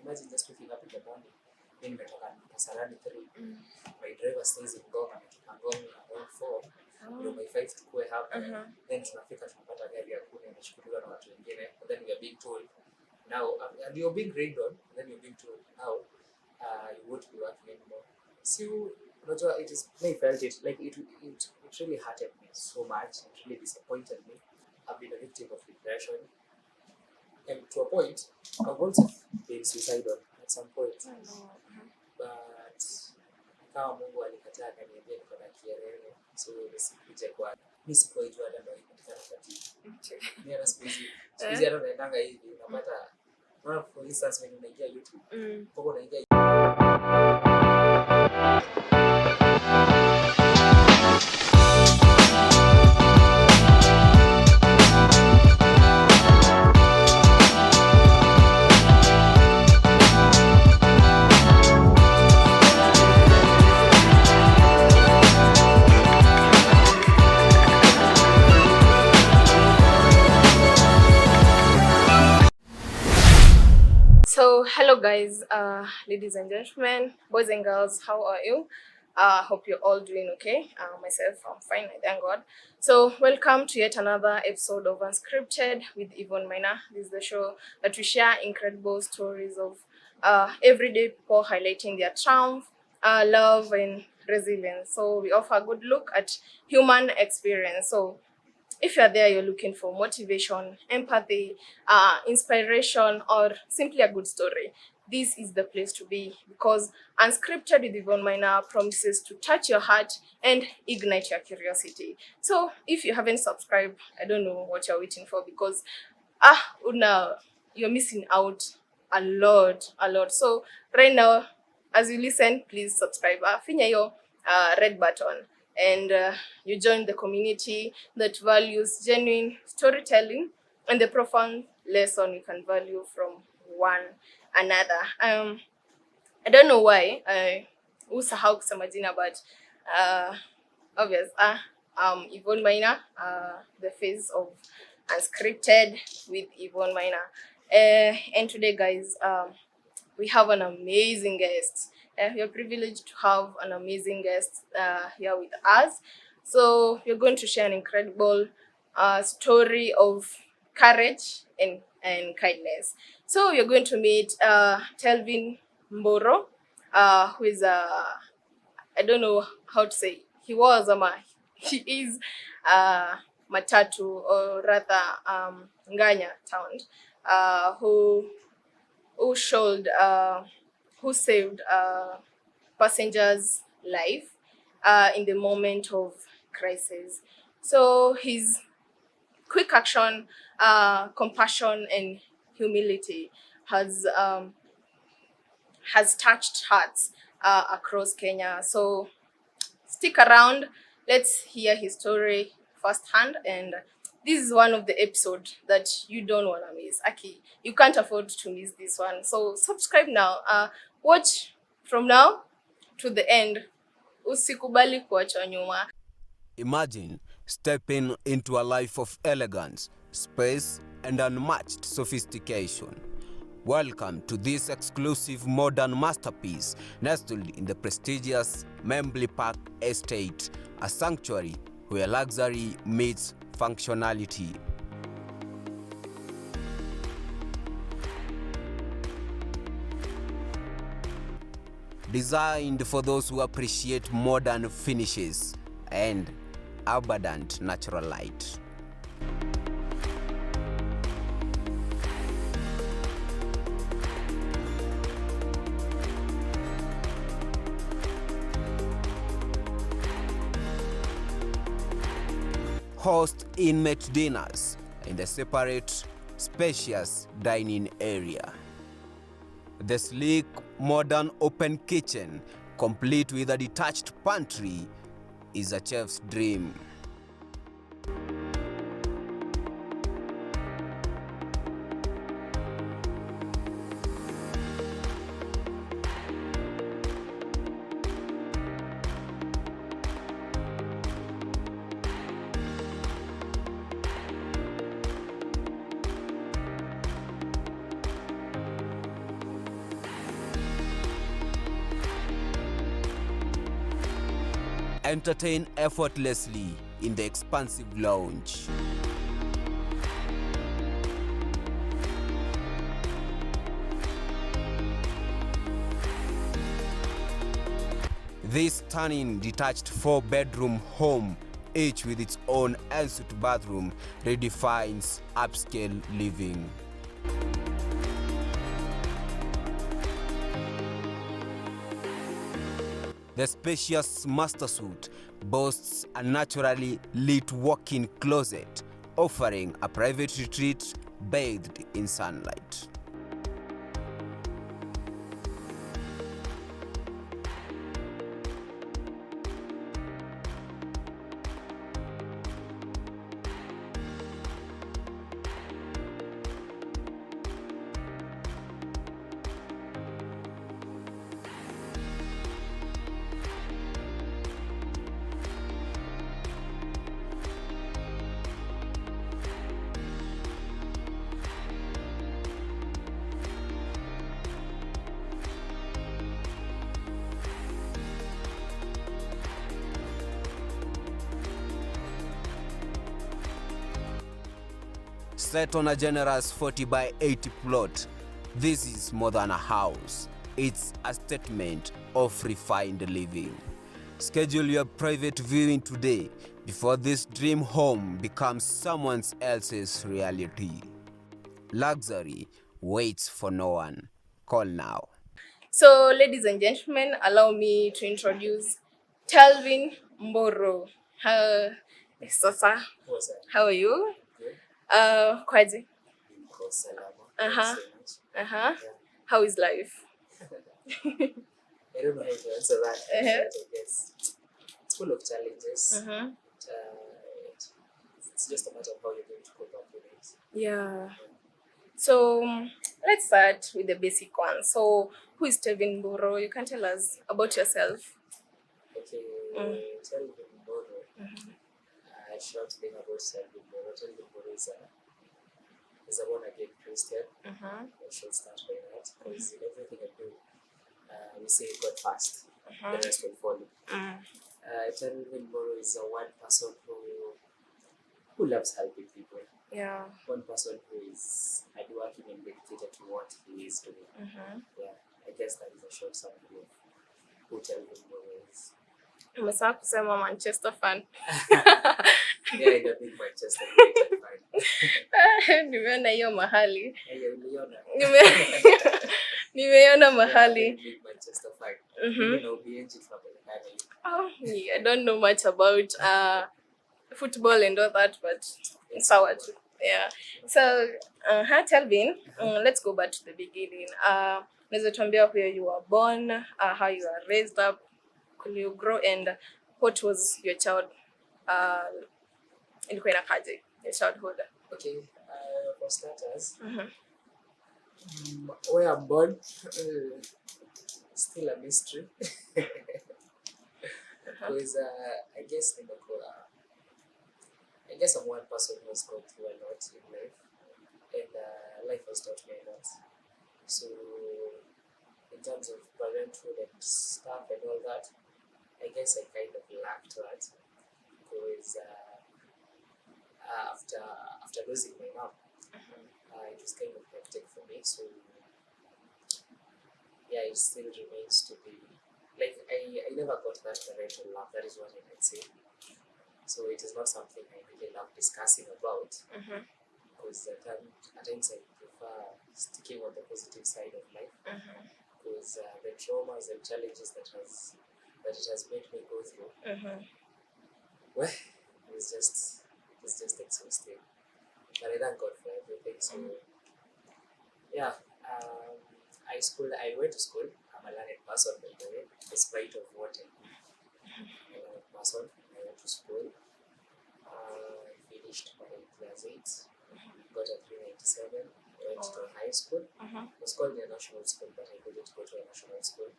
imagine just waking up in the morning, then nimetoka Kasarani 3. My driver stays in Ngong, ametoka Ngong around 4. Ndio by 5 tukue hapa. Then tunafika tunapata gari ya kuni inachukuliwa na watu wengine. Then we are being told now, and you're being rained on, then you're being told now you won't be working anymore. So it is, I felt it like it really hurted me so much. It really disappointed me. I've been a victim of depression, and to a point I've also been suicidal at some point. But kama Mungu alikataa akaniambia niko na kielele, so nisikuje kwa nisikuijua ndio ipatikana tatizo. Mimi hata siku hizi hata naendanga hivi unapata, for instance when unaingia YouTube huko unaingia Hello guys, ladies and gentlemen, boys and girls, how are you? Hope you're all doing okay. Myself, I'm fine, I thank God. So welcome to yet another episode of Unscripted with Yvonne Maina. This is the show that we share incredible stories of everyday people highlighting their triumph, love and resilience. So we offer a good look at human experience. So if you're there, you're looking for motivation, empathy, inspiration, or simply a good story, this is the place to be, because Unscripted with Yvonne Maina promises to touch your heart and ignite your curiosity. So if you haven't subscribed, I don't know what you're waiting for, because you're missing out a lot. So right now, as you listen, please subscribe. Finya your red button. And you join the community that values genuine storytelling and the profound lesson you can value from one another. I don't know why I usahau kusema jina, but obvious. Yvonne Maina, the face of Unscripted with Yvonne Maina. And today, guys, we have an amazing guest. We're privileged to have an amazing guest here with us. So we're going to share an incredible story of courage and kindness. So you're going to meet Telvin Mburu, who is I don't know how to say, he is matatu, or rather Nganya town, who saved passenger's life in the moment of crisis. So his quick action, compassion, and humility has touched hearts across Kenya. So stick around. Let's hear his story firsthand, and this is one of the episodes that you don't want to miss. Aki, you can't afford to miss this one. So subscribe now. Watch from now to the end. Usikubali kuachwa nyuma. Imagine stepping into a life of elegance, space, and unmatched sophistication. Welcome to this exclusive modern masterpiece nestled in the prestigious Membley Park Estate, a sanctuary where luxury meets functionality. Designed for those who appreciate modern finishes and abundant natural light. Host inmate dinners in the separate, spacious dining area. The sleek, modern open kitchen, complete with a detached pantry, is a chef's dream. Entertain effortlessly in the expansive lounge. This stunning detached 4-bedroom home, each with its own ensuite bathroom, redefines upscale living. The spacious master suite boasts a naturally lit walk-in closet, offering a private retreat bathed in sunlight. Set on a generous 40 by 80 plot, this is more than a house. It's a statement of refined living. Schedule your private viewing today before this dream home becomes someone else's reality. Luxury waits for no one. Call now. So, ladies and gentlemen, allow me to introduce Telvin Mburu. Sasa, What's that? how are you? Good. Kwaje? Niko salama. Uh-huh. Thank you so Uh-huh. much. How is life? I don't know how to answer that. Uh-huh. But I guess it's full of challenges. Uh-huh. It's just a matter of how you're going to cope up with it. Yeah. So, let's start with the basic one. So, who is Telvin Mburu? You can tell us about yourself. Okay, Telvin Mburu. Short thing about Telvin Mburu. Telvin Mburu is a born-again Christian. I should start by that because in everything I do, we say God first, the rest will follow. Telvin Mburu is one person who loves helping people. Yeah. One person who is hardworking and dedicated to what he is doing. Yeah, I guess that is a short summary of who Telvin Mburu is. Umesahau kusema Manchester fan. Yeah, I'm a big Manchester United fan. Nimeona hiyo mahali. Yeah, uliona. Nimeiona mahali. Yeah, big Manchester fan. Mimi na ubienji tunapelekana hivi. Oh, I don't know much about football and all that, but sawa tu. Yeah. So, Telvin, let's go back to the beginning. Unaweza tuambia where you were born, how you were raised up, could you grow, and what was your child ilikuwa inakaje, your childhood? Okay, for starters, where I'm born, still a mystery. Because I guess I'm one person who has gone through a lot in life, and life has taught me a lot. So, in terms of parenthood and stuff and all that, I guess I kind of lacked that because after losing my mom, it was kind of hectic for me. So, yeah, it still remains to be like I never got that parental love. That is what I might say. So it is not something I really love discussing about because at times I prefer sticking on the positive side of life because the traumas and challenges that it has made me go through, well, it's just exhausting. But I thank God for everything. So yeah, I went to school. I'm a learned person, by the way, despite of what I do. I'm a learned person. I went to school. I finished my class 8. Got a 397. Went to high school. It was called a national school, but I couldn't go to a national school.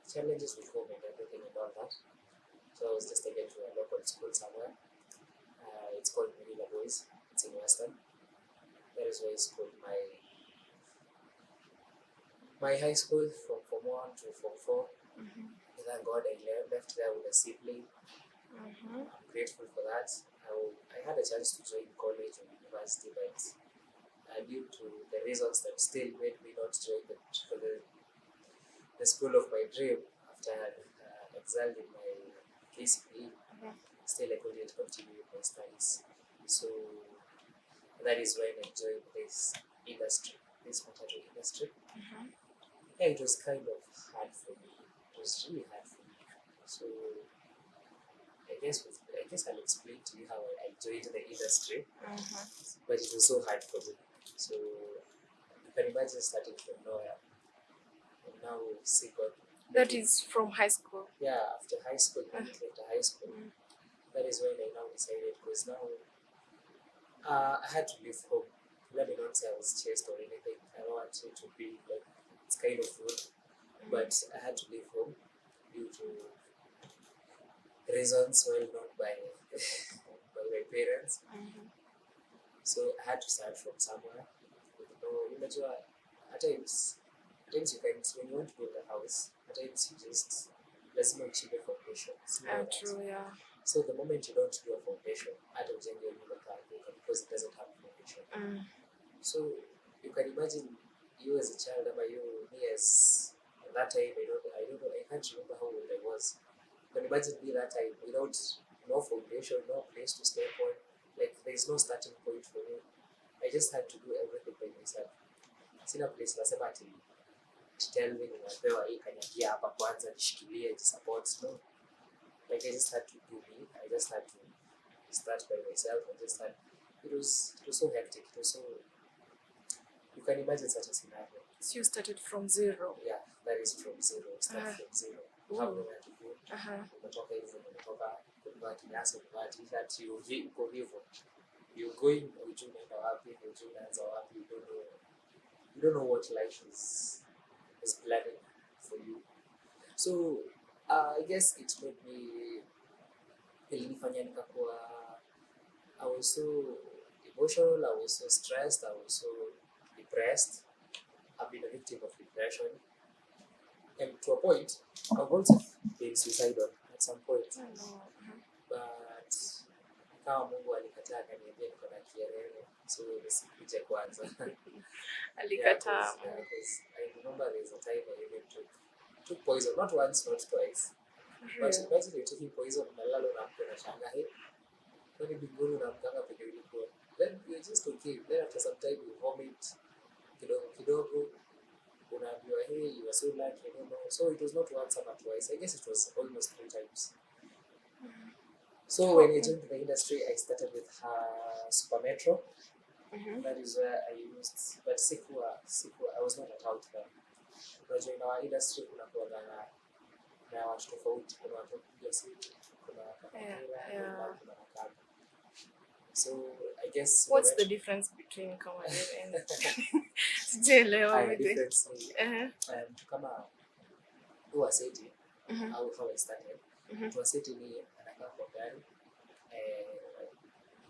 Challenges with home and everything and all that. So I was just taken to a local school somewhere. It's called Viola'S. It's in Western. That is where I schooled my high school from Form 1 to Form 4. Thank God I left there with a sibling. I'm grateful for that. I had a chance to join college or university, but due to the reasons that still made me not join the school of my dream after I had excelled in my KCPE, still I couldn't continue with my studies. So that is when I joined this industry, this matatu industry. Yeah, it was kind of hard for me. It was really hard for me. So I guess I'll explain to you how I joined the industry, but it was so hard for me. So you can imagine starting from nowhere, and now see God. That is from high school. Yeah, after high school, after high school, that is when I now decided, because now I had to leave home. Let me not say I was chased or anything. I don't want it to be like it's kind of rude, but I had to leave home due to reasons well known by my parents. So I had to start from somewhere. At times you can, when you want to build a house, at times you just lazima uchimbe foundation. True, yeah. So the moment you don't do a foundation, hata ujenge nyumba ikaanguka because it doesn't have a foundation. So you can imagine you as a child, or me as at that time, I don't know, I can't remember how old I was. You can imagine me that time without no foundation, no place to step on, like there's no starting point for me. I just had to do everything by myself. Sina place nasema ati Telvin unapewa hii kanyagia hapa kwanza nishikilie support, no. Like I just had to do me. I just had to start by myself. It was so hectic. It was so, you can imagine such a scenario. So you started from zero. Yeah, that is from zero. Start from zero. How long to go? Umetoka hivyo, umetoka kwa kiasi kwa t-shirt, uko hivyo. You're going, ujui unaenda wapi, ujui unaanza wapi, you don't know what life is planning for you. So I guess it made me, ilinifanya nikakuwa, I was so emotional, I was so stressed, I was so depressed. I've been a victim of depression, and to a point I've also been suicidal at some point. But kama Mungu alikataa akaniambia niko na kielele, so nisikuje kwanza. Alikataa. Because I remember there's a time I even took poison, not once, not twice. But imagine you're taking poison, unalala unaamka unashangaa, hey, kwani mbinguni unaamkanga peke ulikuwa. Then you're just okay. Then after some time you vomit kidogo, unaambiwa, hey, you are so lucky, I don't know. So it was not once but twice. I guess it was almost 3 times. So when I joined the industry, I started with Super Metro. That is where I used, but I was not at out there. Because in our industry, kuna watu tofauti, kuna watu kupiga siti, kuna kamera, kuna makanga. So I guess what's the difference between Kamadere and sijaelewa everything? Kama huwa seti au how I started. Huwa seti ni anakaa kwa gari,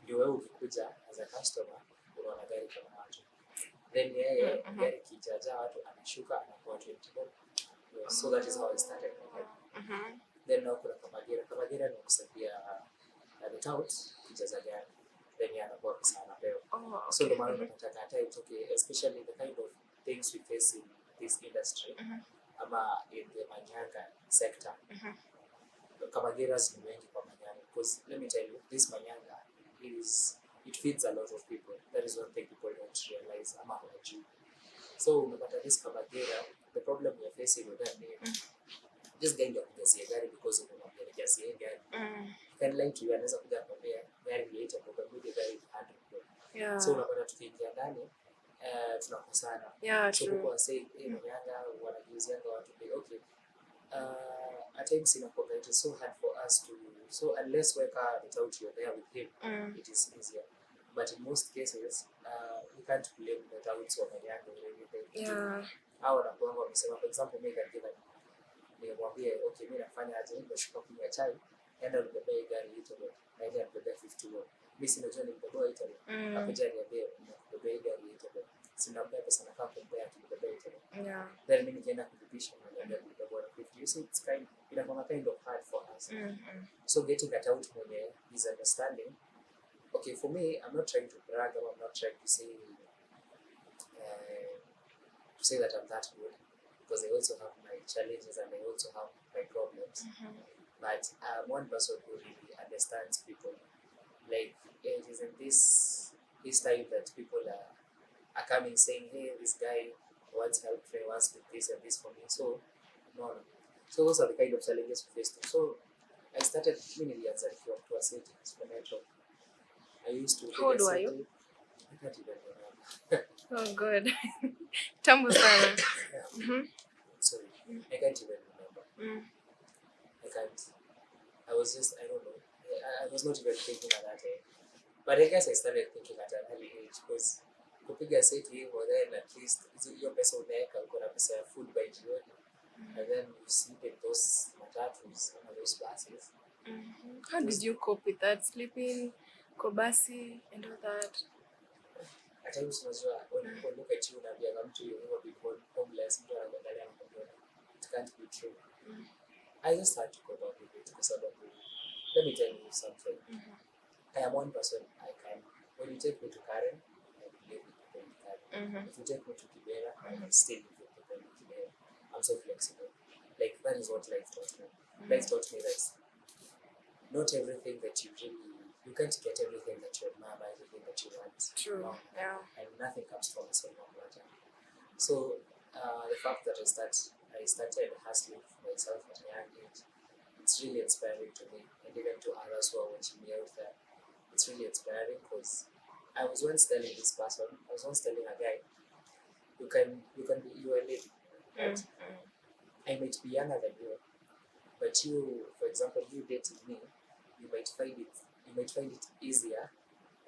ndio wewe ukikuja as a customer unaona gari kama watu. Then yeye gari kijaja watu anashuka anakuwa 20 bob. So that is how I started. Then now kuna Kamadere ni kusaidia the tout kijaza gari. Then anakuwa pesa anapewa. So the maana unataka hata okay, especially the kind of things we face in this industry, ama in the manyanga sector. Kamaderas ni wengi kwa manyanga, because let me tell you, this manyanga it feeds a lot of people. That is one thing people don't realize ama hawajui. So unapata this Kamadera, the problem we are facing with them is this guy ndio kujazia gari because unamwambia nijazie gari. Can lie to you, anaweza kuja kwambia gari ni 8 bob, gari 100 bob. So unapata tukiingia ndani tunakosana. So kwa say manyanga wanajiuzianga watu okay. At times inakuwa it is so hard for us to, so unless we are without you there with him, it is easier. But in most cases, we can't blame the doubts of Manyanga or anything. Hao wanakuanga wamesema, for example, mimi katika nimwambie okay, mimi nafanya aje, nimeshuka kunywa chai, enda nibebe gari Italy, na yeye anibebe 50 bob. Mimi sinajua nibebe Italy, akaja niambie nibebe gari Italy. Sina pesa nafaa kumbea akibebe Italy. Then mimi nikienda kulipisha na nibebe 50 You see, it's kind of hard for us. So getting at out is understanding. Okay, for me, I'm not trying to brag, or I'm not trying to say that I'm that good, because I also have my challenges and I also have my problems. But I'm one person who really understands people. Like, it is in this time that people are coming saying, hey, this guy wants help, he wants to do this and this for me. So, no. So those are the kind of challenges we faced. So I started years to a city for Metro. I used to. How old were you? I can't even remember. Oh, good. Tambo sana. Sorry, I can't even remember. I can't. I was just, I don't know. I was not even thinking at that time. But I guess I started thinking at an early age, because kupiga seti hivyo, then at least hiyo pesa unaweka, uko na pesa ya food by jioni, and then you sleep in those matatus and those buses. How did you cope with that, sleeping kwa basi and all that? At times unajua, when people look at you unaambia mtu you've been homeless, mtu anaangalia anakwambia it can't be true. I just had to cope up with it, because let me tell you something. I am one person. When you take me to Karen, I will live with people in Karen. If you take me to Kibera, I will stay with people in Kibera. I'm so flexible. Like, that is what life taught me. Life taught me that not everything that you can't get everything that you admire, everything that you want. True. No. Yeah. And nothing comes from a silver platter. So the fact that I started hustling for myself at a young age, it's really inspiring to me, and even to others who are watching me out there. It's really inspiring, because I was once telling a guy, you are late, right? I might be younger than you, but you, for example, you dating me, you might find it easier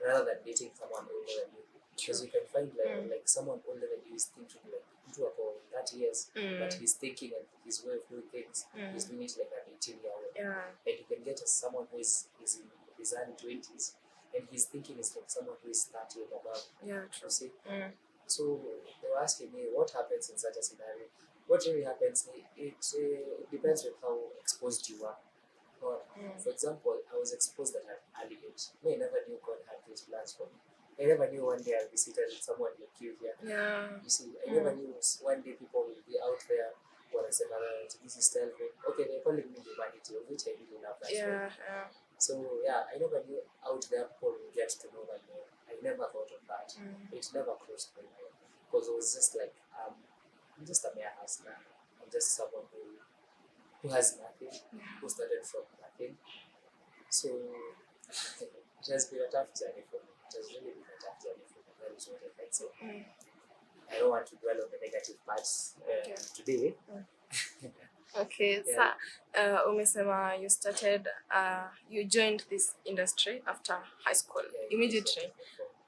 rather than dating someone older than you, because you can find like someone older than you is thinking like into about 30 years, but he's thinking and his way of doing things, he's doing it like an 18-year-old. And you can get someone who is in his early 20s, and his thinking is like someone who is 30 and above. Yeah, true. You see? So they were asking me what happens in such a scenario. What really happens, it depends on how exposed you are. For example, I was exposed at an early age. I never knew God had these plans for me. I never knew one day I'll be seated with someone like you here. Yeah. You see, I never knew one day people will be out there when I said, this is Telvin. Okay, they're calling me humanity, of which I really love that. Yeah. So yeah, I never knew out there people will get to know that name. I never thought of that. It never crossed my mind, because it was just like, I'm just a mere hustler. I'm just someone who has nothing, who started from nothing. So it has been a tough journey for me. It has really been a tough journey for me. That is what I can say. I don't want to dwell on the negative parts today. Okay, umesema you joined this industry after high school, immediately.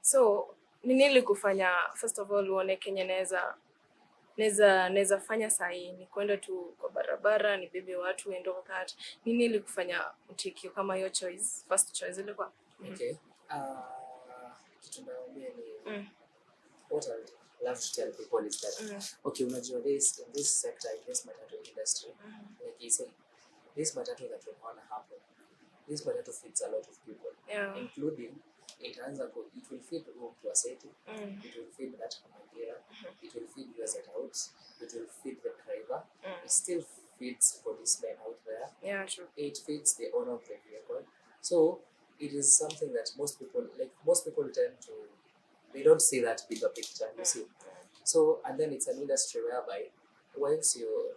So, nini kufanya, first of all, uone Kenya naweza fanya sahi, ni kwenda tu kwa barabara, ni bebe watu and all that. Nini kufanya utiki kama your choice, first choice ilikuwa? Okay. Kitu naambia ni what I would love to tell people is that okay, unajua this in this sector, in this matatu industry, like you say, this matatu that will happen, this matatu feeds a lot of people, including it will feed room to a city, it will feed that Kamangira, it will feed you as a house, it will feed the driver, it still feeds policemen out there. Yeah, true. It feeds the owner of the vehicle. So it is something that most people tend to, they don't see that bigger picture, you see. So, and then it's an industry whereby once you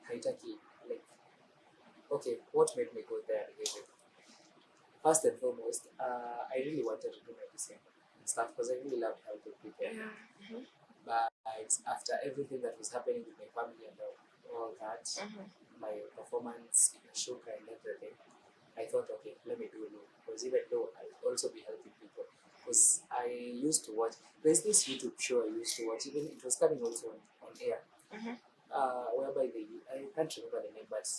haitaki, like, okay, what made me go there again? First and foremost, I really wanted to do medicine and stuff, because I really loved helping people. But after everything that was happening with my family and all that, my performance in Ashoka and everything, I thought, okay, let me do law. Because even though I'll also be helping people. Because I used to watch, there's this YouTube show I used to watch, even it was coming also on air, whereby I can't remember the name, but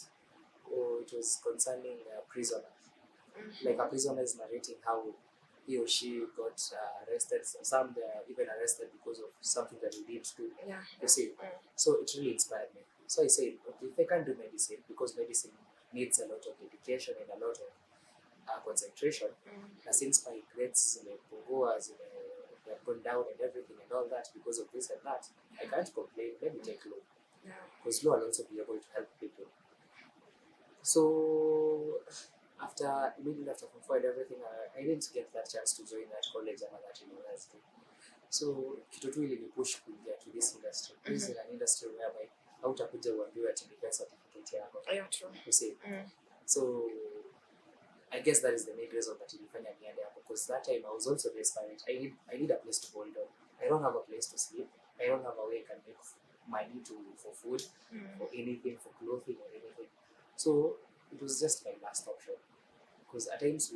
it was concerning a prisoner. Like a prisoner is narrating how he or she got arrested. Some they are even arrested because of something that he didn't do. Yeah. You see, so it really inspired me. So I said, okay, if I can't do medicine, because medicine needs a lot of dedication and a lot of concentration, and since my grades zimepungua, they have gone down and everything and all that because of this and that, I can't complain. Let me take law, because law will also be able to help people. So immediately after Form 4 and everything, I didn't get that chance to join that college and that university. So kitu tu ilinipush kuingia to this industry. This is an industry whereby hautakuja uambiwe ati ni pesa certificate yako. Yeah, true. You see. So I guess that is the main reason that ilifanya niende hapo, because that time I was also desperate. I need a place to hold on. I don't have a place to sleep. I don't have a way I can make money for food, for anything, for clothing or anything. So it was just my last option. Because at times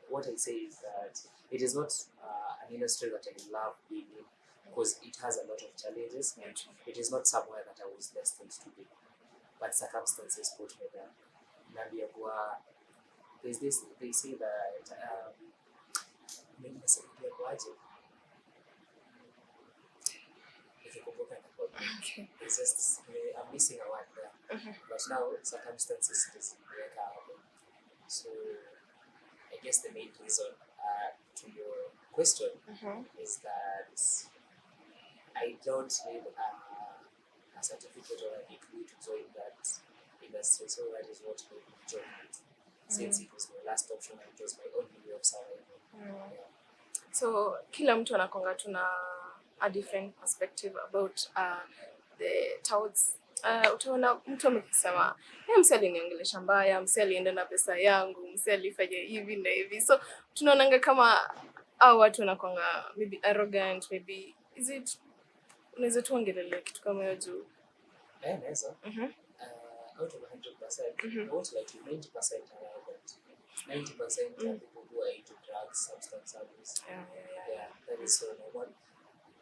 what I say is that it is not an industry that I love being in, because it has a lot of challenges and it is not somewhere that I was destined to be. But circumstances put me there. There's this, they say that Okay. it's just I'm missing a word there. But now circumstances is break out. So I guess the main reason to your question is that I don't need a certificate or a degree to join that industry. So that is what made me join it. Since it was my last option and it was my only way of survival. Yeah. So kila mtu anakonga tuna a different perspective about the touts. Utaona mtu amekisema msee aliniongelesha mbaya, msee alienda na pesa yangu, msee alifanya hivi na hivi. So tunaonanga kama hao watu wanakonga maybe arrogant, maybe is it, unaweza tuongelelea kitu kama hiyo juu? Naweza. Out of 100%, I won't like 90% are arrogant. 90% are people who are into drugs, substance abuse. Yeah, that is so normal.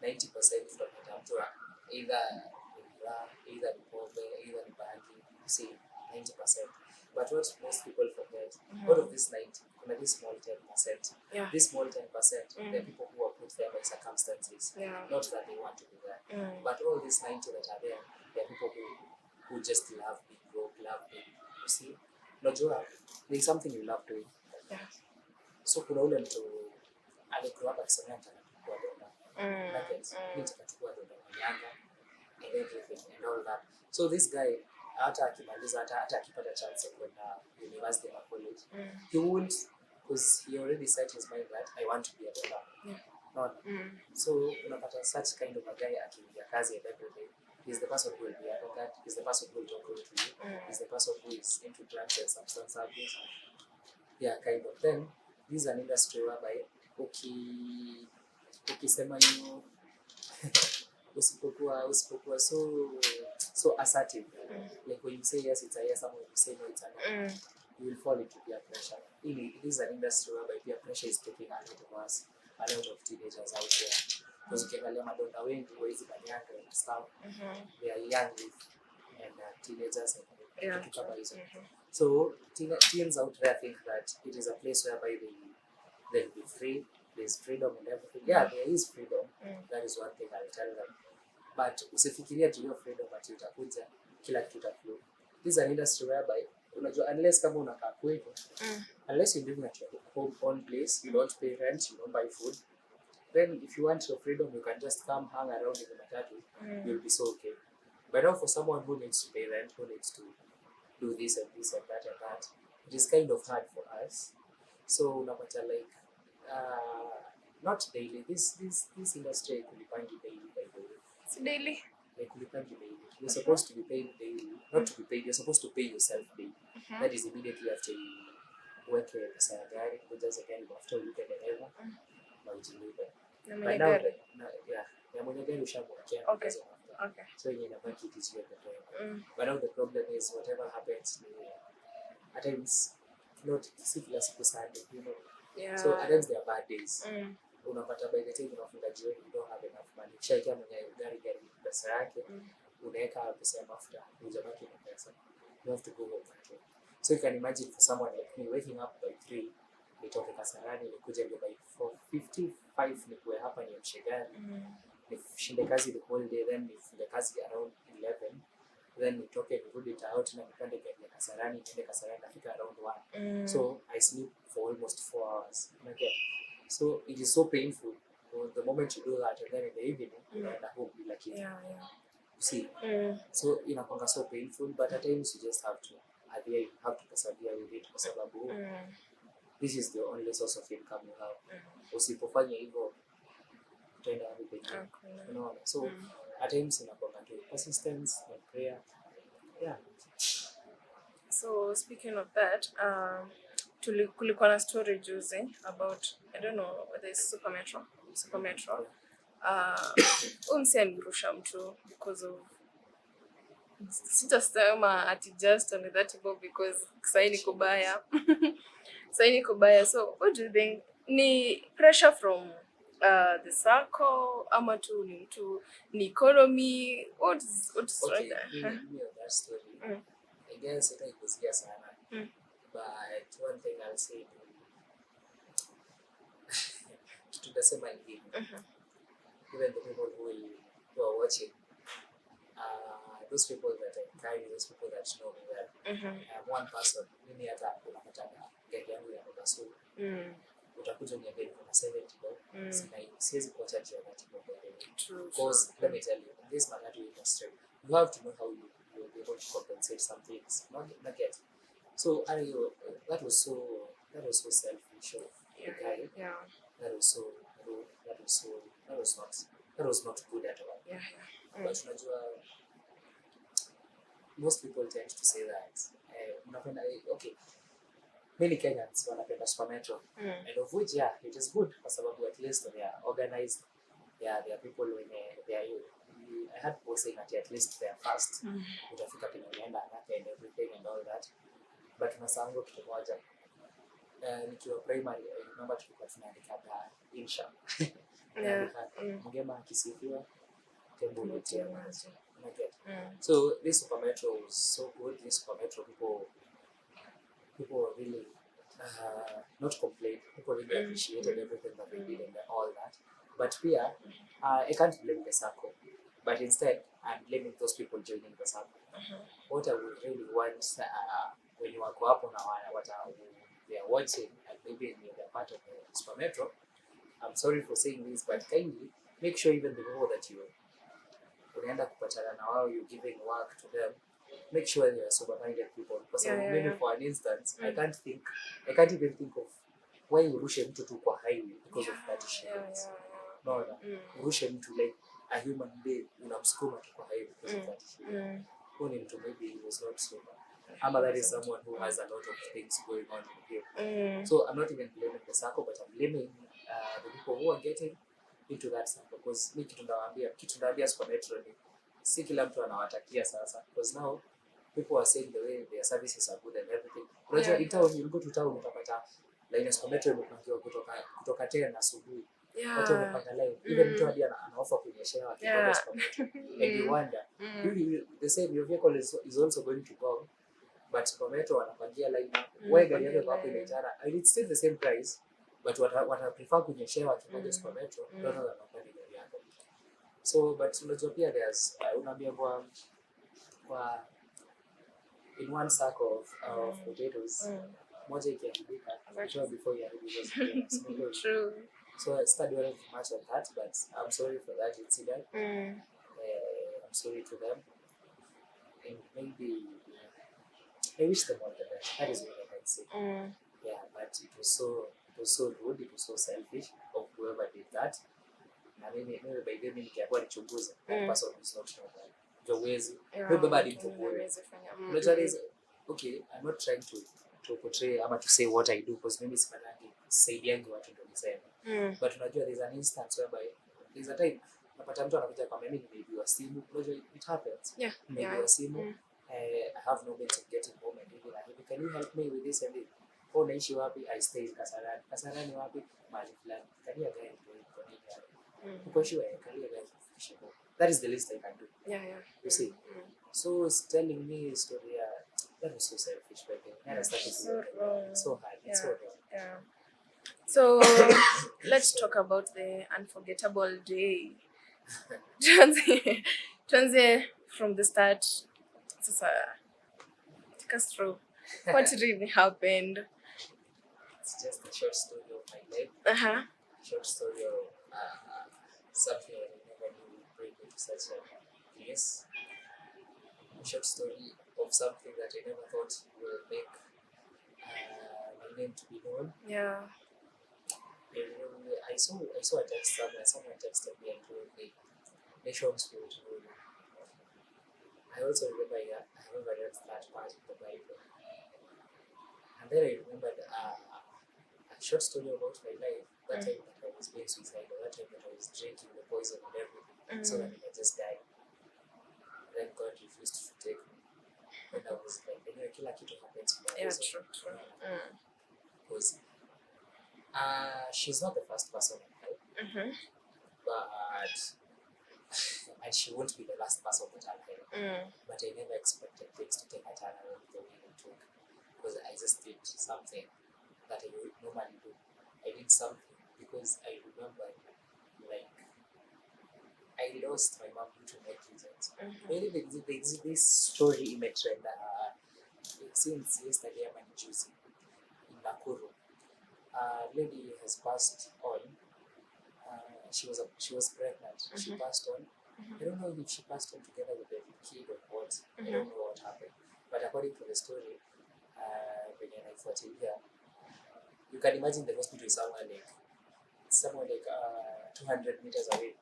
90% utapata mtu either ni pombe, either ni bangi. You see, 90%. But what most people forget, out of this 90, kuna this small 10%. This small 10%, the people who are put there by circumstances, not that they want to be there. But all these 90 that are there, they are people who just love being broke, love being, you see. Unajua, there's something you love doing. So kuna ule mtu alikuwa hapa akisema atakachukua donda. Nitakachukua donda manyanga and everything and all that. So this guy, hata akimaliza, hata akipata chance ya kwenda university or college, he won't, because he already set his mind that I want to be a donor. So unapata such kind of a guy akiingia kazi and everything. He's the person who will be arrogant. He's the person who will talk to you. He's the person who is into drugs and substance abuse. Yeah, kind of. Then this is an industry whereby ukisema you usipokuwa so assertive. Like when you say yes, it's a yes, and when you say no, it's a no. You will fall into peer pressure. It is an industry whereby peer pressure is taking a lot of us, a lot of teenagers out there. Because ukiangalia madonda wengi wa hizi banyanga and stuff, they are young and teenagers and kitu kama hizo. So teens out there think that it is a place whereby they'll be free, there's freedom and everything. Yeah, there is freedom. That is one thing I'll tell them. But usifikiria juu ya freedom ati utakuja kila kitu utaflow. This is an industry whereby unajua, unless kama unakaa kwetu, unless you're living at your own place, you don't pay rent, you don't buy food, then if you want your freedom, you can just come hang around in the matatu. You'll be so okay. But now for someone who needs to pay rent, who needs to do this and this and that and that, it is kind of hard for us. So unapata like not daily. This industry kulipangi daily by the way. It's daily. Kulipangi daily. You're supposed to be paid daily, not to be paid. You're supposed to pay yourself daily. That is immediately after you work your pesa ya gari, kujaza gari after you get the level. But now, ya mwenye gari ushamwekea. Okay. So you never keep it here. But now the problem is whatever happens, at times not kila siku Sunday, you know. So at times there are bad days. Unapata by the time unafunga jioni, you don't have enough money. Kisha mwenye gari pesa yake, unaweka pesa ya mafuta, hujabaki na pesa. You have to go home that way. So you can imagine for someone like me waking up by 3, nitoke Kasarani, nikuja by 4:55, nikuwe hapa niamshe gari. Nifinde kazi the whole day, then nifunge kazi around 11, then nitoke nirudi tao tena nipande gari ya Kasarani niende Kasarani nafika around 1. So I sleep for almost 4 hours. So it is so painful the moment you do that, and then in the evening unaenda home bila kitu. You see, so inakuwa so painful, but at times you just have to persevere with it kwa sababu this is the only source of income you have. Usipofanya hivyo utaenda wapi pekee? Unaona, so at times inakuwa tu persistence and prayer. So speaking of that, kulikuwa na story juzi about, I don't know whether it's Super Metro. Umse amirusha mtu because of, sitasema ati just on that about because saini kubaya. So what do you think? Ni pressure from the circle ama tu ni mtu ni economy? What's Okay, right there? that story. I guess it was sana. But one thing I'll say tutasema hivi. Even the people who are watching, those people that I carry, those people that know me well. I'm one person. Mimi hata unapatana gari yangu ya Mburu'S. Utakuja niambie kuna 70 siwezi kuacha juu ya that because let me tell you, in this matatu industry, you have to know how you will be able to compensate some things. Not get. So that was so selfish of the guy. That was not good at all. But unajua, most people tend to say that okay, many Kenyans wanapenda Super Metro, and of which it is good kwa sababu at least they are organized. They are people when they are I had people saying that at least they are fast. Utafika penye unaenda haraka and everything and all that. But unasahau kitu moja. Nikiwa primary, I remember tulikuwa tunaandika insha. Mgema akisifiwa tembulu tia maji. So this Super Metro was so good. This Super Metro people really not complain. People really appreciated everything that they did and all that. But here, I can't blame the circle. But instead, I'm blaming those people joining the circle. What I would really want when you are go up on what they are watching and maybe they're part of the Super Metro, I'm sorry for saying this, but kindly make sure even the people that you unaenda kupatana na wao, you're giving work to them, make sure they are sober-minded people. Because maybe for an instance, I can't even think of why you rushe mtu tu kwa highway because of 30 shillings. No, urushe mtu like a human being, unamsukuma tu kwa highway because of 30 shillings. Only mtu maybe he was not sober. Ama that is someone who has a lot of things going on in him. So I'm not even blaming the circle, but I'm blaming the people who are getting into that circle. Because mi kitu ndawaambia Super Metro ni si kila mtu anawatakia sasa. Because now people are saying the way their services are good and everything. Unajua in town, you go to town utapata line ya Super Metro imepangiwa kutoka 10 asubuhi. Watu wamepanga line. Even mtu hadi anaoffer kunyeshewa akienda Super Metro. And you wonder, the same your vehicle is also going to go. But Super Metro wanapangia line wewe gari yako hapo imejara, and it's still the same price, but what I prefer kunyeshewa kimoja Super Metro rather than kupanda gari yako. So but unajua pia there's unaambia kwa in one sack of potatoes moja ikiharibika before you haribika. True. So I started worrying much on that, but I'm sorry for that incident. I'm sorry to them, and maybe I wish them all the best. That is what I can say. Yeah, but it was so rude, it was so selfish of whoever did that. Na mimi by the way nikiambiwa nichunguze, that person is not normal. Jowezi. Maybe bad mchunguze. Okay, I'm not trying to portray ama to say what I do because maybe sifanyangi saidiangi watu ndio niseme. But unajua there's an instance whereby there's a time napata mtu anakuja kwa mimi nimeibiwa simu. Unajua it happens. Nimeibiwa simu. I have no means of getting home and even like, can you help me with this and this? Oh, naishi wapi? I stay in Kasarani. Kasarani wapi? Mahali fulani. Can you again for me? Because sure, can you again fishing home? That is the least I can do. You see? So it's telling me a story. That was so selfish, but then I started it's so hard. It's so wrong. So let's talk about the unforgettable day. Tuanze from the start. take us through what really happened. It's just a short story of my life. Short story of something I never knew would bring me to such a place. A short story of something that I never thought will make my name to be known. Yeah. I saw a text somewhere. Someone texted me and told me nations will rule. I also remember I remember read that part of the Bible, and then I remembered a short story about my life. That time that I was being suicidal. That time that I was drinking the poison and everything, so that I could just die. And then God refused to take me. And I was like, kila kitu happens for a reason. True. Because she's not the first person I help, but and she won't be the last person that I'll help. But I never expected things to take a turn around the way they took, because I just did something that I would normally do. I did something because I remember, like, I lost my mom due to negligence. Really, this story in a trend since yesterday I'm juicy in Nakuru. Lady has passed on. She was pregnant. She passed on. I don't know if she passed on together with the kid or what. I don't know what happened. But according to the story, when I thought here, you can imagine the hospital is somewhere like 200 meters away.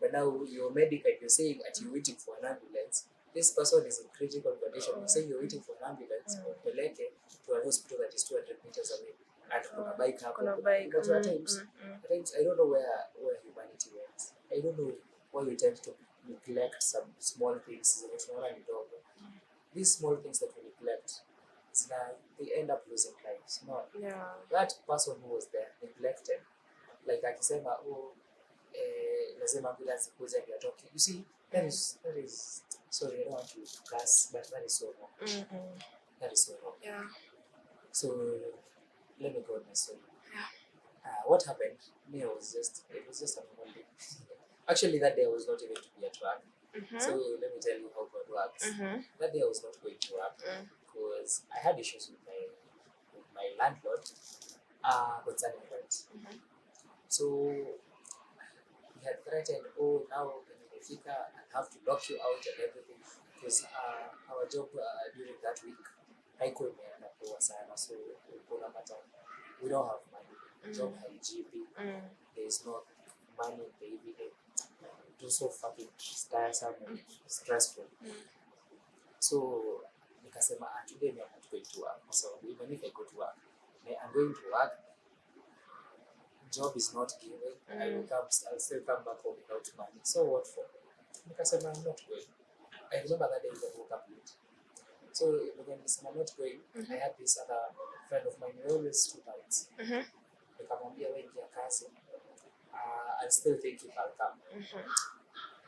But now you're medical, you're saying that you're waiting for an ambulance. This person is in critical condition. You say you're waiting for an ambulance, to a hospital that is 200 meters away. And kuna bike hapo. But at times I don't know where humanity went. I don't know why we tend to neglect some small things. These small things that we neglect, they end up losing lives. No. Yeah. That person who was there neglected, like akisema lazima ambulance kuja ndio atoke. You see, that is sorry, I don't want to cuss, but that is so wrong. That is so wrong. Yeah. So let me go on my story. Yeah. What happened? It was just a normal day. Actually, that day I was not even to be at work. So let me tell you how God works. That day I was not going to work because I had issues with my landlord concerning rent. So he had threatened, now I'll have to lock you out and everything, because our job during that week, haikuwa imeenda poa sana, so unapata we don't have money. Job haijipi. There is no money in the evening. It was so fucking tiresome and stressful. So nikasema today I'm not going to work. So even if I go to work, I'm going to work. Job is not given. I'll still come back home without money. So what for? Nikasema I'm not going. I remember that day I woke up late. So when I'm not going, I had this other friend of mine. We always took out. Nikamwambia wewe ingia kazi. I'll still think if I'll come.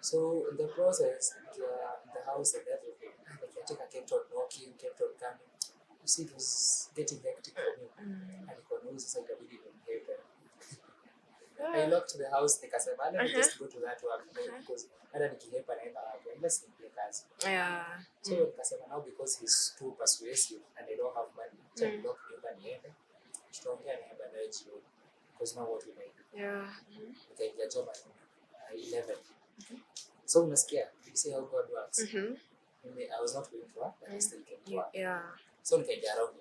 So in the process, the house and everything, the caretaker kept on knocking, kept on coming. You see, it was getting hectic for me. And it was like I didn't behave there. I locked the house. Nikasema let me just go to that work because hata nikihepa naenda hapo unless nipe kazi. Yeah. So nikasema now because he's too persuasive and I don't have money, so I lock nyumba niende. Tutaongea nienda naye jioni because now what we make. Yeah. Nikaingia job at 11. So unasikia, you see how God works. I was not going to work, but I still came to work. Yeah. So nikaingia around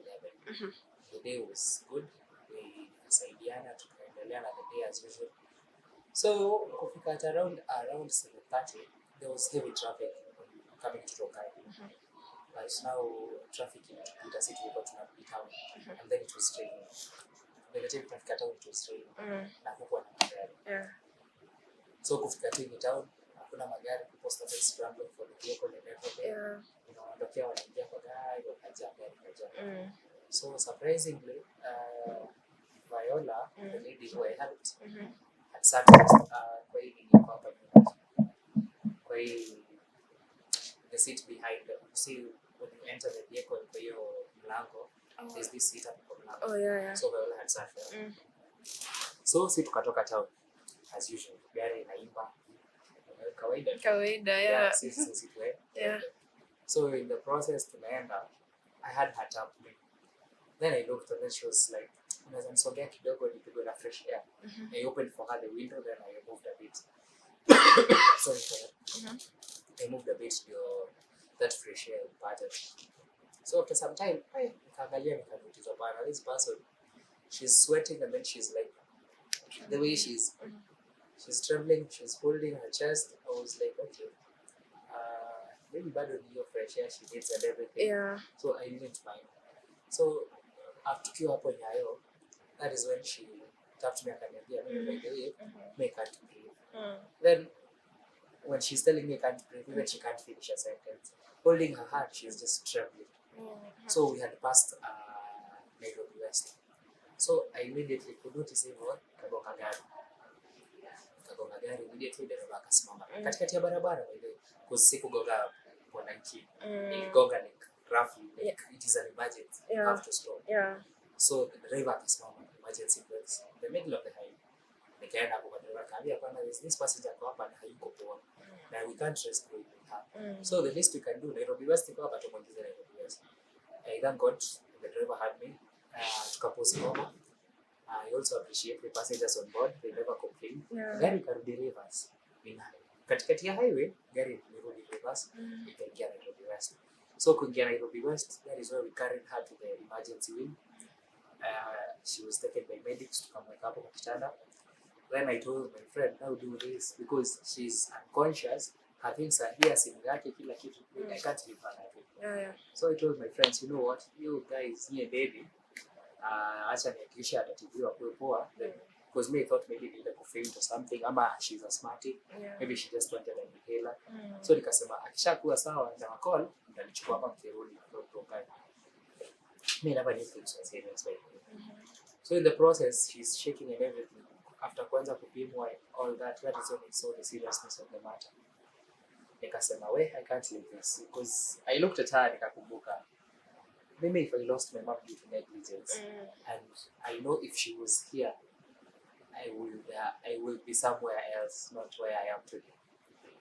11. The day was good. We saidiana tukaendelea na the day as usual. So kufika at around 7:30, there was heavy traffic coming to Rongai. But now traffic in Peter City we got to town, and then it was raining. By the time traffic town it was raining. Na kukuwa na magari. Yeah. So kufika in town, hakuna magari, people started scrambling for the vehicle and everything. Yeah. Wanaondokea wanaingia kwa gari, wakaja gari. So surprisingly, Viola, the lady who I helped, had sat kwa hii hapa kwa hii the seat behind. You see when you enter the vehicle kwa hiyo mlango, there's this seat up kwa mlango. Oh yeah. So Viola had sat there. So si tukatoka town as usual. Gari inaimba. Kawaida. Yeah. Sisi. Yeah. So in the process tunaenda, I had her tap me. Then I looked and then she was like, unaweza nisogea kidogo nipigwe na fresh air. I opened for her the window, then I moved a bit. Sorry for that. I moved a bit to that fresh air parted. So after some time, nikaangalia nikanotice bana, this person, she's sweating and then she's like, the way she's trembling, she's holding her chest. I was like, okay, maybe bado ni hiyo fresh air she needs and everything. Yeah. So I didn't mind. So tukiwa hapo Nyayo, that is when she tapped me akaniambia, by the way, I can't breathe. Then when she's telling me I can't breathe, even she can't finish a sentence. Holding her heart, she's just trembling. So we had passed Nairobi West. So I immediately could notice hivyo kagonga gari immediately, dereva akasimama katikati ya barabara ile kusikugonga wananchi, iligonga like roughly like it is an emergency, you have to stop. So the driver akasimama, emergency brakes in the middle of the highway. Nikaenda hapo kwa driver akaambia bwana, this passenger kwa hapa na hayuko poa na we can't rescue her. So the least we can do, Nairobi West iko hapa, tumuingize Nairobi West. Thank God the driver had me. Tukapose ngoma. I also appreciate the passengers on board, they never complain. Gari karudi reverse. Katikati ya highway, gari ilirudi reverse, ikaingia Nairobi West. So kuingia Nairobi West, that is where we carried her to the emergency wing. She was taken by medics to come wake up on kitanda. Then I told my friend, now do this because she's unconscious. Her things are here, simu yake, kila kitu. I can't leave her that. So I told my friends, you know what, you guys, me and baby, acha nihakikishe atatibiwa kwa poa. Because me I thought maybe needed to faint or something, ama she's asthmatic. Maybe she just wanted an inhaler. So nikasema akishakuwa sawa na call, nitachukua hapa mkirudi Rongai. Me never knew things were serious by the way. So in the process, she's shaking and everything. After kwanza kupimwa all that is when I saw the seriousness of the matter. Nikasema I can't leave this because I looked at her nikakumbuka, maybe if I lost my mom due to negligence, and I know if she was here, I will be somewhere else, not where I am today.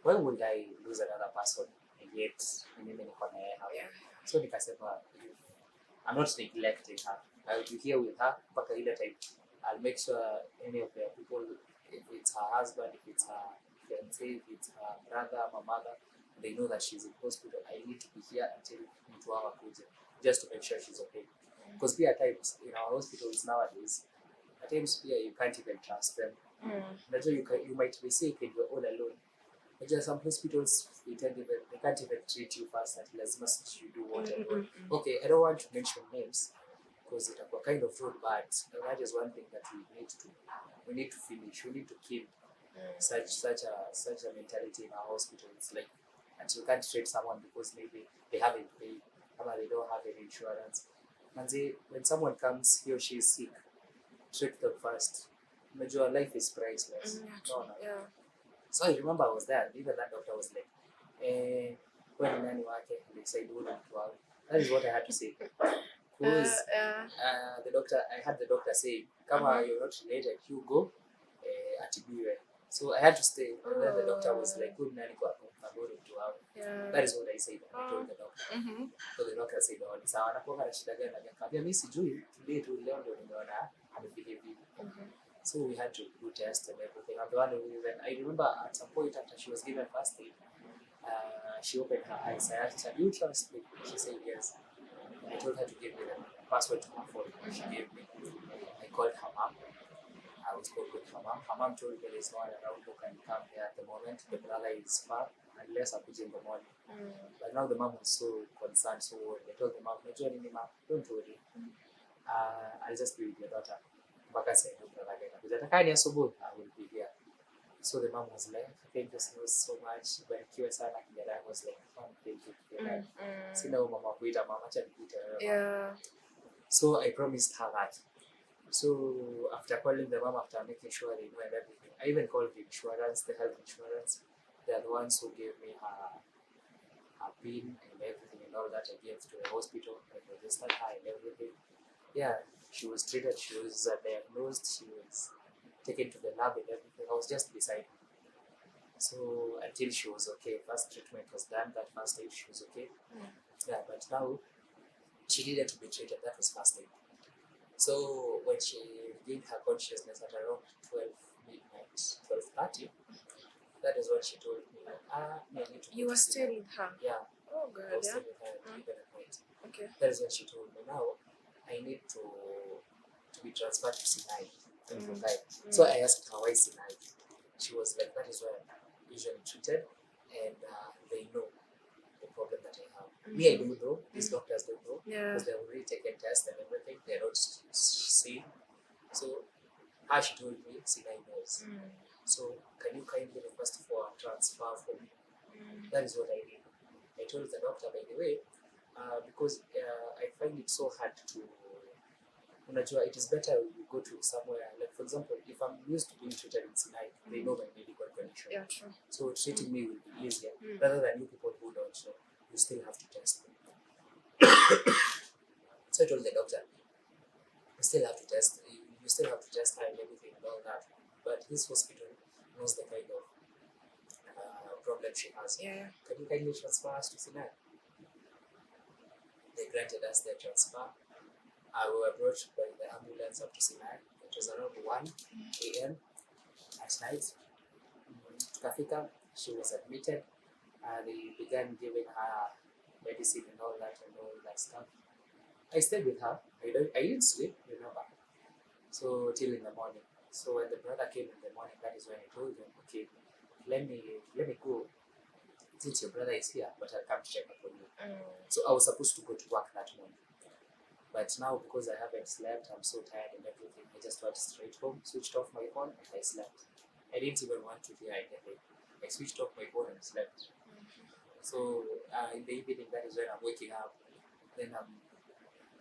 Why would I lose another person and yet mimi niko na yeye hapa? So nikasema I'm not neglecting her. I will be here with her mpaka ile time. I'll make sure any of the people, if it's her husband, if it's her fiancé, if it's her brother, my mother, they know that she's in hospital. I need to be here until mtu wao akuje, just to make sure she's okay. Because at times in our hospitals nowadays, at times you can't even trust them. You might be sick and you're all alone. But just some hospitals, they can't even treat you fast until as much as you do whatever. Okay, I don't want to mention names because it was kind of rude, but that is one thing that we need to finish. We need to keep such a mentality in our hospitals. Like, and you can't treat someone because maybe they haven't paid or they don't have any insurance. And when someone comes, he or she is sick, treat them first. Your life is priceless. So I remember I was there, and even that doctor was like, when nani wake, they said, that is what I had to say. Because I had the doctor say, kama you're not related, you go atibiwe. So I had to stay, and then the doctor was like, good nani kwa Mburu to have. That is what I said. I told the doctor. So the doctor said, oh, sawa nakuwa na shida gani? Akaniambia mimi sijui, today tu leo ndio nimeona amebehave hivi. So we had to do tests and everything. And the one I remember at some point after she was given first aid, she opened her eyes. I asked her, do you trust me? She said yes. I told her to give me the password to her phone. She gave me. I called her mom. I was spoke with her mom. Her mom told me there is no one around who can come here at the moment. The brother is far, unless I put in the morning. But now the mom was so concerned, so worried. I told the mom, don't worry. I'll just be with your daughter. I will be here. So the mom was like, thank you so much. But I was like, thank you. So I promised her that. So after calling the mom, after making sure they know and everything, I even called the insurance, the health insurance. They are the ones who gave me her PIN and everything and all that. I gave to the hospital. I registered her and everything. Yeah, she was treated, she was diagnosed, she was taken to the lab and everything. I was just beside her. So until she was okay, first treatment was done, that first aid she was okay. Yeah, but now she needed to be treated, that was first aid. So when she regained her consciousness at around 12 midnight, 12:30, that is when she told me, I need to go You to were still Sinai. with her? Yeah, Oh I God, was yeah. still with her even at night. Okay. That is when she told me, now I need to be transferred to Sinai in Rongai. So I asked her, why Sinai? She was like, that is where I'm usually treated, and they know the problem that I have. Me, I don't know. These doctors don't know, because they've already taken tests and everything. They're not seeing. So how she told me, Sinai knows. So can you kindly request for a transfer for me? That is what I did. I told the doctor, by the way, because I find it so hard to, unajua, it is better you go to somewhere, like for example, if I'm used to being treated in Sinai, they know my medical condition. Yeah, true. So treating me will be easier, rather than you people who don't know. You still have to test me. So I told the doctor, you still have to test, you still have to test her and everything and all that. But this hospital knows the kind of problem she has. Yeah. Can you kindly transfer us to Sinai? They granted us their transfer. We were brought by the ambulance up to Sinai. It was around 1 a.m. at night. Tukafika, she was admitted. They began giving her medicine and all that stuff. I stayed with her. I didn't sleep, remember. So till in the morning. So when the brother came in the morning, that is when I told him, okay, let me go. Since your brother is here, but I'll come to check up on you. So I was supposed to go to work that morning. But now, because I haven't slept, I'm so tired and everything, I just went straight home, switched off my phone, and I slept. I didn't even want to hear anything. I switched off my phone and slept. So in the evening, that is when I'm waking up. Then I'm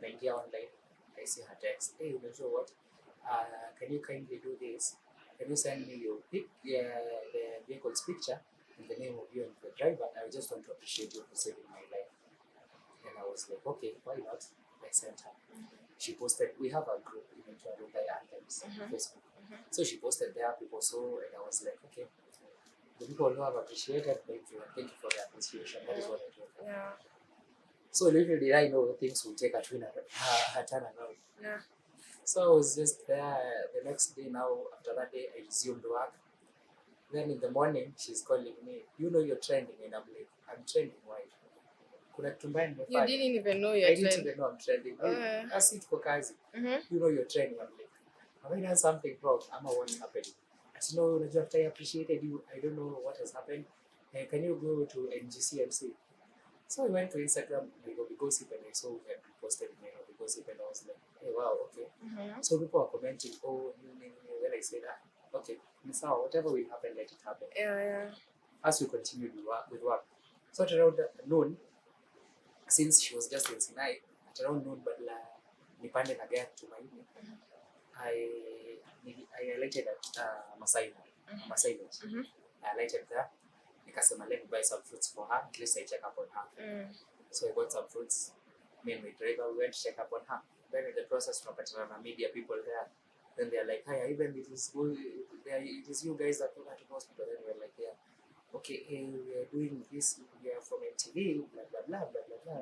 naingia online. I see her text. Hey, you know what? Can you kindly do this? Can you send me the vehicle's picture and the name of you and the driver? I just want to appreciate you for saving my life. And I was like, okay, why not? I sent her. She posted, we have a group, even to Rongai Anthems on Facebook. So she posted there, people saw, and I was like, okay, the people who have appreciated, thank you, and thank you for the appreciation. That is what I told her. Yeah. So little did I know things will take a turn around. Yeah. So I was just there the next day. Now, after that day, I resumed work. Then in the morning, she's calling me, you know you're trending, and I'm like, I'm trending, why? You didn't even know you're I didn't even know I'm trending. I sit for kazi. You know you're trending. I'm like, have I done something wrong? What's happening? I said, no, after I appreciated you, I don't know what has happened. Can you go to NGCMC? So I went to Instagram, we gossip, and I saw that we posted the gossip, and I was like, hey, wow, okay. So people are commenting, oh, when I said, okay, so whatever will happen, let it happen. Yeah. As we continued with work. So at around noon, since she was just in Sinai, at around noon, but nipande na gari to my I alighted at Masai Lodge. I alighted there. Nikasema, let me buy some fruits for her, at least I check up on her. So I bought some fruits. Me and my driver, we went to check up on her. Then in the process, tunapatana media people there. Then they're like, hi, even it is you guys that took her to hospital. Then we're like, yeah, okay, we are doing this, we are from MTV, blah, blah, blah, blah, blah,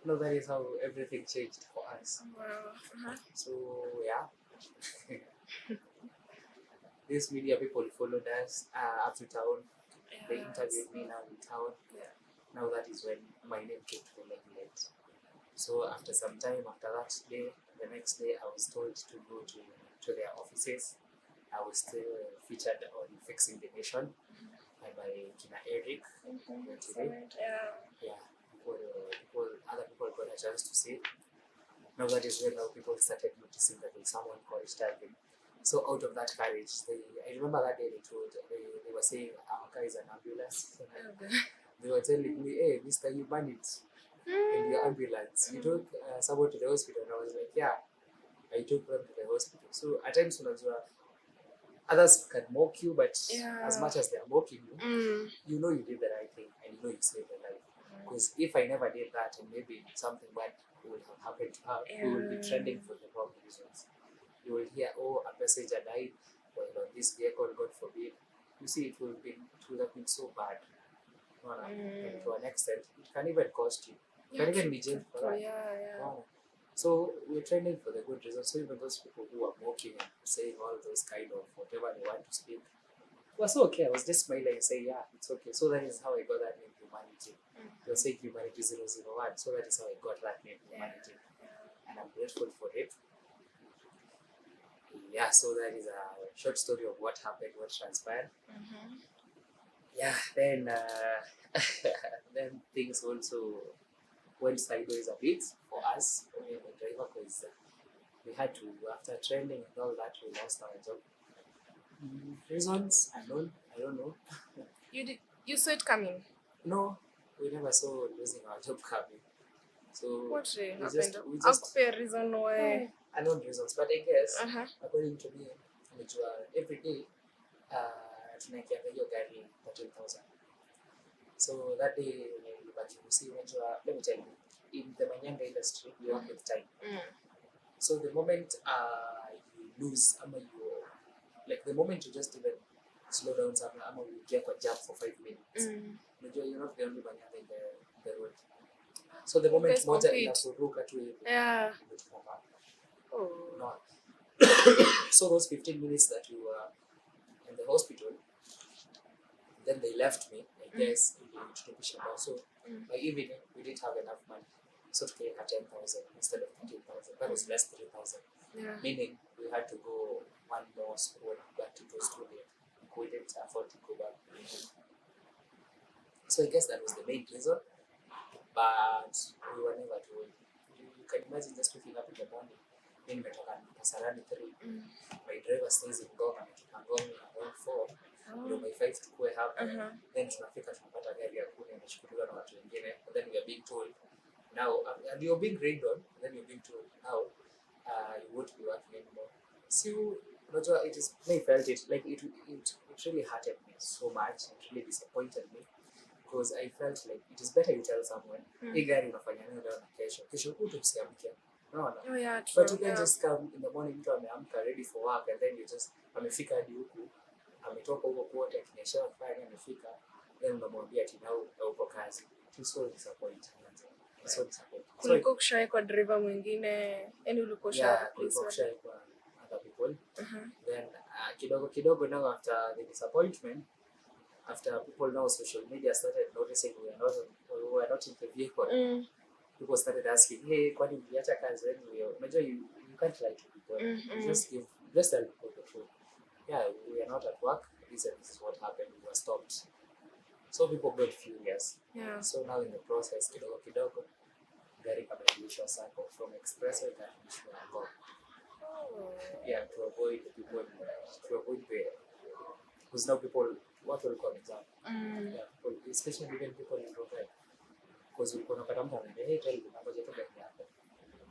blah. That is how everything changed for us. Wow. So, yeah. These media people followed us up to town. They interviewed me now in town. Now that is when my name came to the limelight. So after some time, after that day, the next day, I was told to go to their offices. I was still featured on Fixing the Nation by Kina Eric. Yeah, other people got a chance to see. Now that is when people started noticing that there's someone called Telvin. So out of that courage, I remember that day they were saying our car is an ambulance. They were telling me, hey, Mr. You managed in your ambulance. You took someone to the hospital. And I was like, yeah, I took them to the hospital. So at times when others can mock you, but as much as they are mocking you, you know you did the right thing and you know you saved their life. Because if I never did that, and maybe something bad would have happened to her, we will be trending for the wrong reasons. You will hear, oh, a passenger died while on this vehicle, God forbid. you see, it would have been so bad. And to an extent, it can even cost you. You can even be jailed for that. So we're training for the good reason. So even those people who are mocking and saying all those kind of whatever they want to speak, it was okay. I was just smiling and saying, yeah, it's okay. So that is how I got that name, Humanity. They'll say Humanity 001. So that is how I got that name, Humanity. And I'm grateful for it. Yeah, so that is a short story of what happened, what transpired. Yeah, then then things also went sideways a bit for us, for me and my driver, because we had to, after training and all that, we lost our job. Reasons unknown, I don't know. You saw it coming? No, we never saw losing our job coming. So what happened? We just a reason why. Unknown reasons, but I guess according to me, every day tunakianga hiyo gari 13,000. So that day, but you see, let me tell you, in the Manyanga industry, we work with time. So the moment you lose, like the moment you just even slow down something, you get a jump for 5 minutes. You're not the only Manyanga in the road. So the moment moja inafuruka tu hivi. No. So those 15 minutes that you were in the hospital, then they left me, I guess, in the so by evening we didn't have enough money. So to pay 10,000 instead of 13,000. That was less 3,000. Meaning we had to go one more school back to go studio. We didn't afford to go back. So I guess that was the main reason. But we were never told. You can imagine just waking up in the morning. Then nimetoka Kasarani 3. My driver stays in Ngong, around 4. By 5 tukue hapa. Then tunafika tunapata gari ya kuni inachukuliwa na watu wengine. Then we are being told now, and you're being rained on. Then you're being told now you won't be working anymore. So it is. I felt it like it really hurted me so much. It really disappointed me. Because I felt like it is better you tell someone, hey gari unafanya nini leo na kesho kutu usiamke. No. But you can just come in the morning, mtu ameamka ready for work, and then you just amefika hadi huku, ametoka huko kote akinyesha fanya amefika, then unamwambia ati na uko kazi. It's so disappointing. So disappointing. Kulikuwa kushaye kwa driver mwingine, yani ulikuwa kushaye kwa other people. Then kidogo now after the disappointment, after people now social media started noticing we were not in the vehicle, people started asking, hey, kwani mliacha kazi yenu? Unajua you can't lie to people. You just tell people the truth. Yeah, we are not at work. This is what happened. We were stopped. So people got furious. So now in the process, kidogo, gari kabadilishwa sako from expressway kabadilishwa Ngong. Yeah, to avoid the because now people, what will come example? People, especially even people in Rongai, because ulikuwa unapata mtu anaambia hey Telvin ngoja tu gari yako,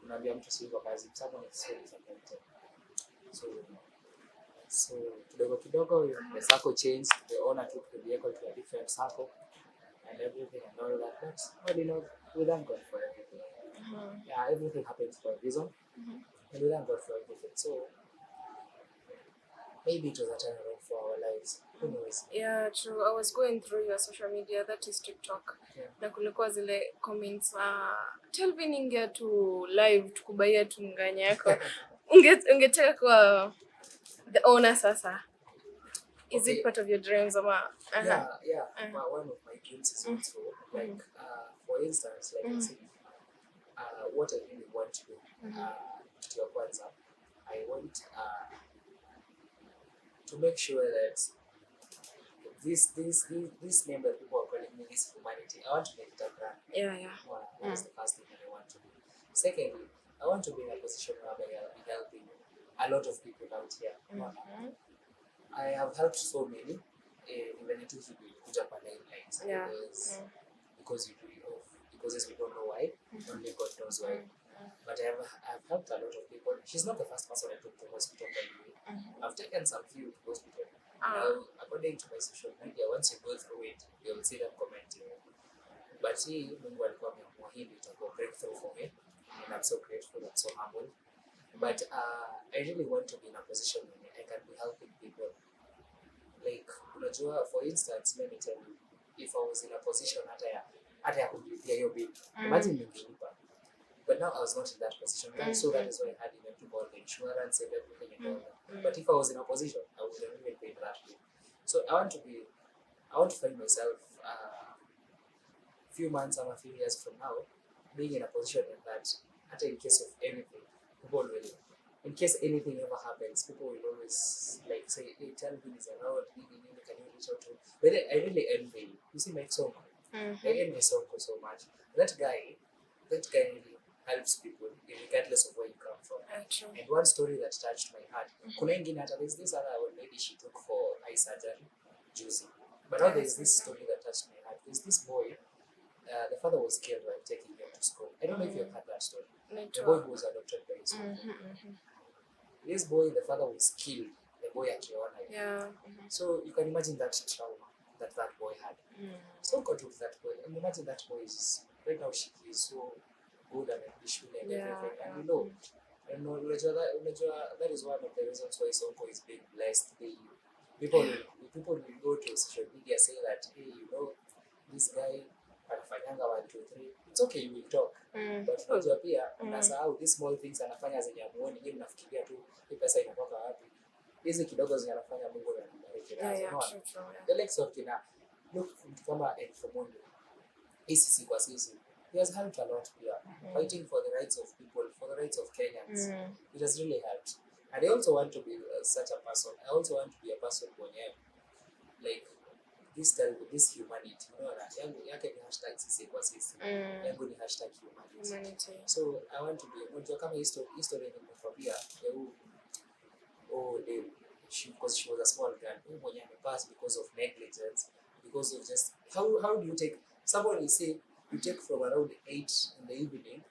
unaambia mtu sio kazi, someone is so disappointed. So kidogo the circle changed, the owner took the vehicle to a different circle and everything and all that. But we thank God for everything. Yeah, everything happens for a reason, and we thank God for everything. So maybe it was a turnaround for our lives. Who knows? Yeah, true. I was going through your social media, that is TikTok. Na kulikuwa zile comments, Telvin ingia tu live tukubaia tu nganya yako. Ungetaka kwa the owner sasa. Is it part of your dreams ama? Yeah. But one of my dreams is also like for instance, like I said, what I really want to do. I want to make sure that this name that people are calling me, this Humanity, I want to make it a brand. That is the first thing that I want to do. Secondly, I want to be in a position where I'll be helping a lot of people out here. I have helped so many, even if we put up a lines because we don't know why, only God knows why. But I have helped a lot of people. She's not the first person I took to hospital, by the way. I've taken some few to hospital. Now, according to my social media, once you go through it, you'll see them commenting. But Mungu alikuwa ameamua hili itakuwa breakthrough for me, and I'm so grateful and so humble. But I really want to be in a position where I can be helping people. like unajua, for instance, let me tell you, if I was in a position hata ya kulipia hiyo bill, imagine ningelipa. But now I was not in that position. So that is why I had even to all the insurance and everything and all that. But if I was in a position, I would have even paid that bill. So I want to find myself few months or a few years from now being in a position that hata in case of anything, people will, in case anything ever happens, people will always like say, hey, Telvin is around, can you reach out to him? But I really envy you. You see my song? I envy Sonko so much. That guy really helps people regardless of where you come from. And one story that touched my heart, kuna ingine hata there's this other old lady, she took for eye surgery juicy. But now there's this story that touched my heart. There's this boy, the father was killed while taking him to school. I don't know if you've heard that story. The boy who was adopted by his mom. This boy, the father was killed. The boy akiona. Yeah. So you can imagine that trauma that boy had. So God took that boy, and imagine that boy is right now. She is so good and ambitious and everything. And you know, that is one of the reasons why Sonko is being blessed. People will go to social media say that, hey, you know, this guy anafanyanga 1 2 3. It's okay, you will talk. But unajua pia unasahau these small things anafanya zenye amuoni, yeye mnafikiria tu hii pesa inatoka wapi. Hizi kidogo zinafanya Mungu anabariki nazo. The likes of kina look kama Elfomondo. Sisi kwa sisi. He has helped a lot pia. Fighting for the rights of people, for the rights of Kenyans. It has really helped. And I also want to be such a person. I also want to be a person mwenye like this humanity. Unaona, yangu yake ni hashtag sisi kwa sisi. Yangu ni hashtag humanity. So I want to be, unajua kama history nimekwambia because she was a small girl. Mwenye amepass because of negligence, because of just how do you take somebody, say you take from around 8 in the evening,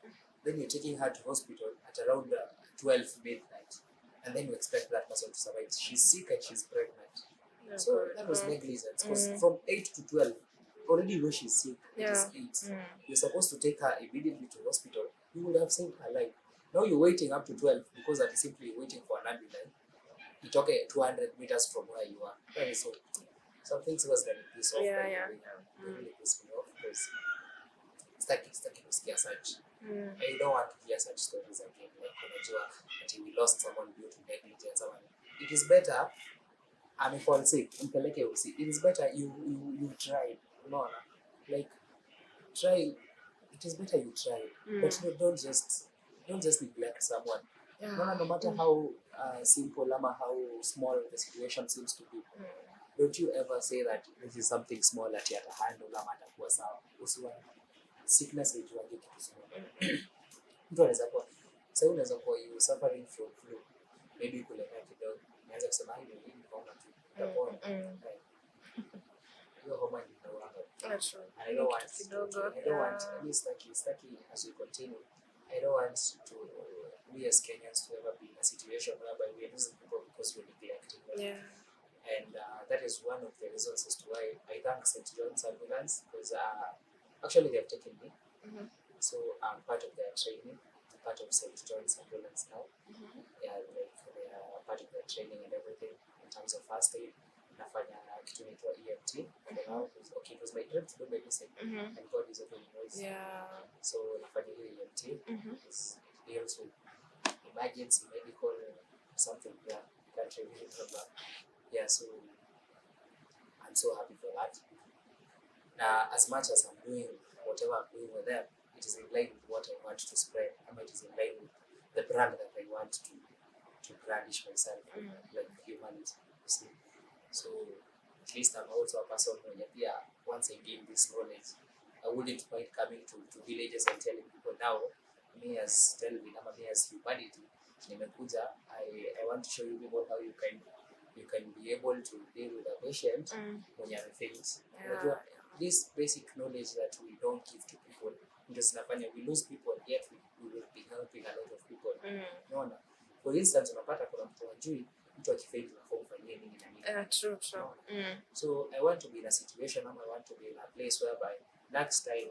then you're taking her to hospital at around 12 midnight, and then you expect that person to survive. She's sick and she's pregnant. So that was negligence, because from 8 to 12, already you know she's sick. It is 8. You're supposed to take her immediately to hospital. You would have saved her life. Now you're waiting up to 12 because that is simply waiting for an ambulance. You talk 200 meters from where you are. That is so. Some things was going to piss off. Really piss me off because staki kusikia such. I don't want to hear such stories again. Like unajua that we lost someone due to negligence. It is better fall sick. Mpeleke usi. It is better you try. Unaona? Like try. It is better you try. But don't just neglect someone. No matter how simple ama how small the situation seems to be. Don't you ever say that this is something small that you have to handle ama atakuwa sawa. Usiwa sickness is one kitu small. Mtu anaweza kuwa sasa, unaweza kuwa you suffering from flu, maybe kulemea kidogo, unaweza kusema hivi ni homa tu, utapona. Hiyo homa ni ndogo. I don't want staki as we continue. I don't want to we as Kenyans to ever be in a situation whereby we are losing people because we're neglecting them. And that is one of the reasons as to why I thank St. John's Ambulance, because actually they have taken me. So I'm part of their training, part of St. John's Ambulance now. Yeah, like they are part of their training and everything in terms of first aid. Nafanya kitu inaitwa EMT. Okay, it was my dream to do medicine, and God is opening doors. So nafanya hiyo EMT. It deals with emergency medical something. Can't really remember. So I'm so happy for that. As much as I'm doing whatever I'm doing with them, it is in line with what I want to spread, and it is in line with the brand that I want to brandish myself, like humanity. See? So at least I'm also a person who, once I gain this knowledge, I wouldn't mind coming to villages and telling people now, me as Telvin, me as humanity, nimekuja, I want to show you people how you can be able to deal with a patient when you have things. This basic knowledge that we don't give to people, we lose people, yet we will be helping a lot of people. Unaona? For instance, unapata kuna mtu ajui mtu akifail unafaa ufanyie nini na nini. True. So I want to be in a situation, I want to be in a place whereby next time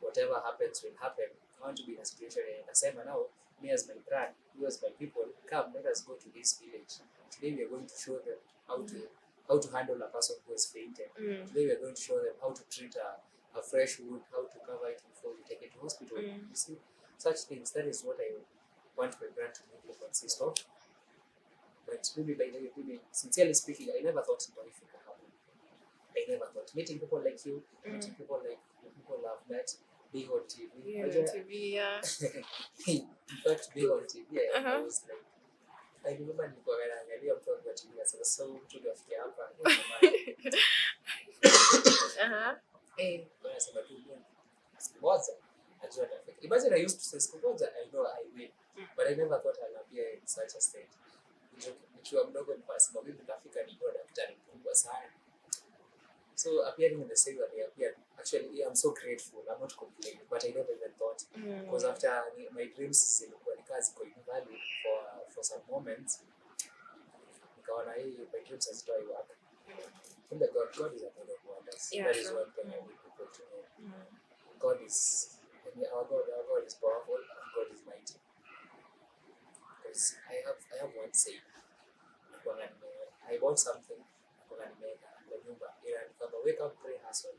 whatever happens will happen. I want to be in a situation where nasema now me as my brand, you as my people, come, let us go to this village. Today we are going to show them how to handle a person who has fainted. Today we are going to show them how to treat a fresh wound, how to cover it before we take it to hospital. You see, such things. That is what I want my brand to mainly consist of. But maybe by the way, sincerely speaking, I never thought life would happen. I never thought meeting people like you, meeting people like the people I've met, being on TV. Yeah, on TV, yeah. In fact, being on TV, I was like, I remember nilikuwa naangalia mtu akiwa TV sasa, so mtu ndio afikia hapa. Wanasema tu siku moja najua nitafika. Imagine I used to say siku moja I know I will, but I never thought I'll appear in such a state. Nikiwa mdogo nilipasema mimi nitafika nikiwa daktari mkubwa sana. So appearing in the same way I appeared, actually I'm so grateful. I'm not complaining, but I never even thought, because after my dreams zilikuwa nikazi kwa invalid for some moments, nikaona my dreams hazitoi work. And God is a God of wonders. That is one thing I want people to know. God is, our God is powerful, and God is mighty. Because I have one saying, I want something, wake up, pray, hustle.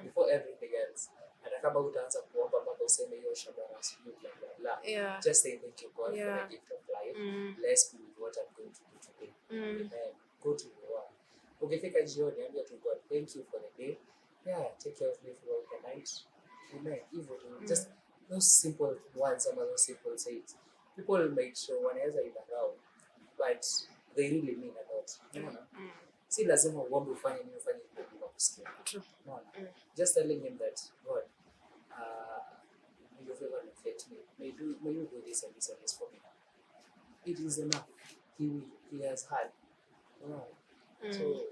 Before everything else. And kama utaanza kuomba mpaka useme hiyo shabara sijui blah blah blah. Just say thank you God for the gift of life. Bless me with what I'm going to do today. Amen. Go to your work. Ukifika jioni ambia to God, thank you for the day. Take care of me throughout the night. Amen. Just those simple words, some of those simple sayings. People might wanaweza idharau, but they really mean a lot. Unaona? Si lazima uombe ufanye nini ufanye hivyo bila kusikia. Unaona? Just telling him that God, may your favor affect me. May you do this and this and this for me. It is enough. He has had. So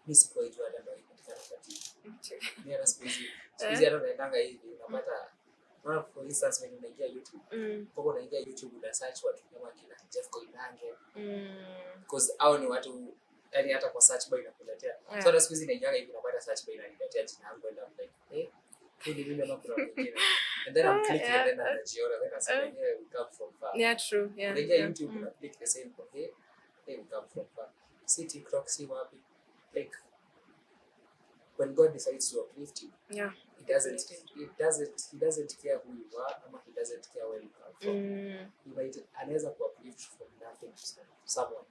mimi sikuijua ndio ipatikana tatizo. Ni hata siku hizi hata naendanga hivi unapata, for instance when unaingia YouTube, kwa unaingia YouTube una search watu kama kina Jeff Koinange, because hao ni watu yani hata kwa search bar inakuletea. So hata siku hizi naingia hivi unapata search bar inaniletea jina langu and I'm like hili mimi na kuna mwingine, and then I'm clicking and then anajiona then asema here we come from far. Yeah, true. Unaingia YouTube una click the same okay, here we come from far. See TikTok, see wapi, like when God decides to uplift you, he doesn't care who you are, or he doesn't care where you come from. He might anaweza ku uplift from nothing to someone.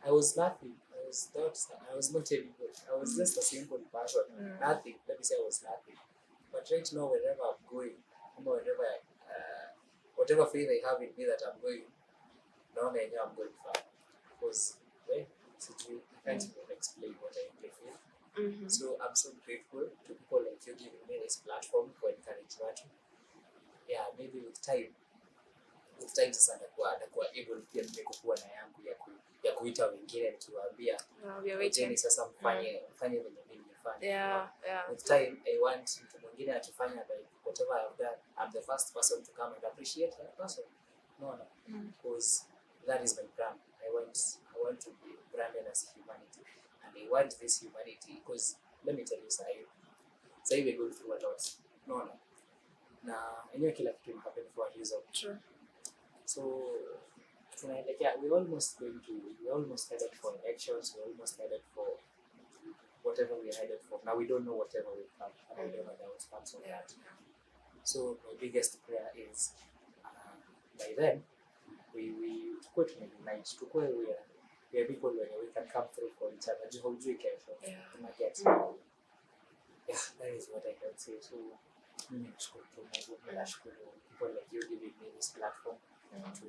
I was nothing. I was not anybody. I was just a simple person. Nothing. Let me say I was nothing. But right now, wherever I'm going, whatever faith I have in me that I'm going, now I know I'm going far. Because I can't even explain what I really feel. So I'm so grateful to people like you giving me this platform for encouraging watu. Maybe with time sasa atakuwa able pia nimekuwa na yangu ya kuita wengine nikiwaambia wajeni sasa mfanye venye mimi nifanye. With time I want mtu mwingine akifanya like whatever I've done, I'm the first person to come and appreciate that person. Because that is my brand. I want to be branded as humanity, and I want this humanity because let me tell you, say we go through a lot. Na enyewe kila kitu happen for a reason. True. So tunaelekea, we're almost headed for elections, we're almost headed for whatever we're headed for. Now we don't know whatever will come. I don't know the outcomes of that. So my biggest prayer is by then we tukue tumeunite, tukue we are people where we can come through for each other. Haujui kesho. That is what I can say. So mimi nashukuru Mungu, nashukuru people like you giving me this platform to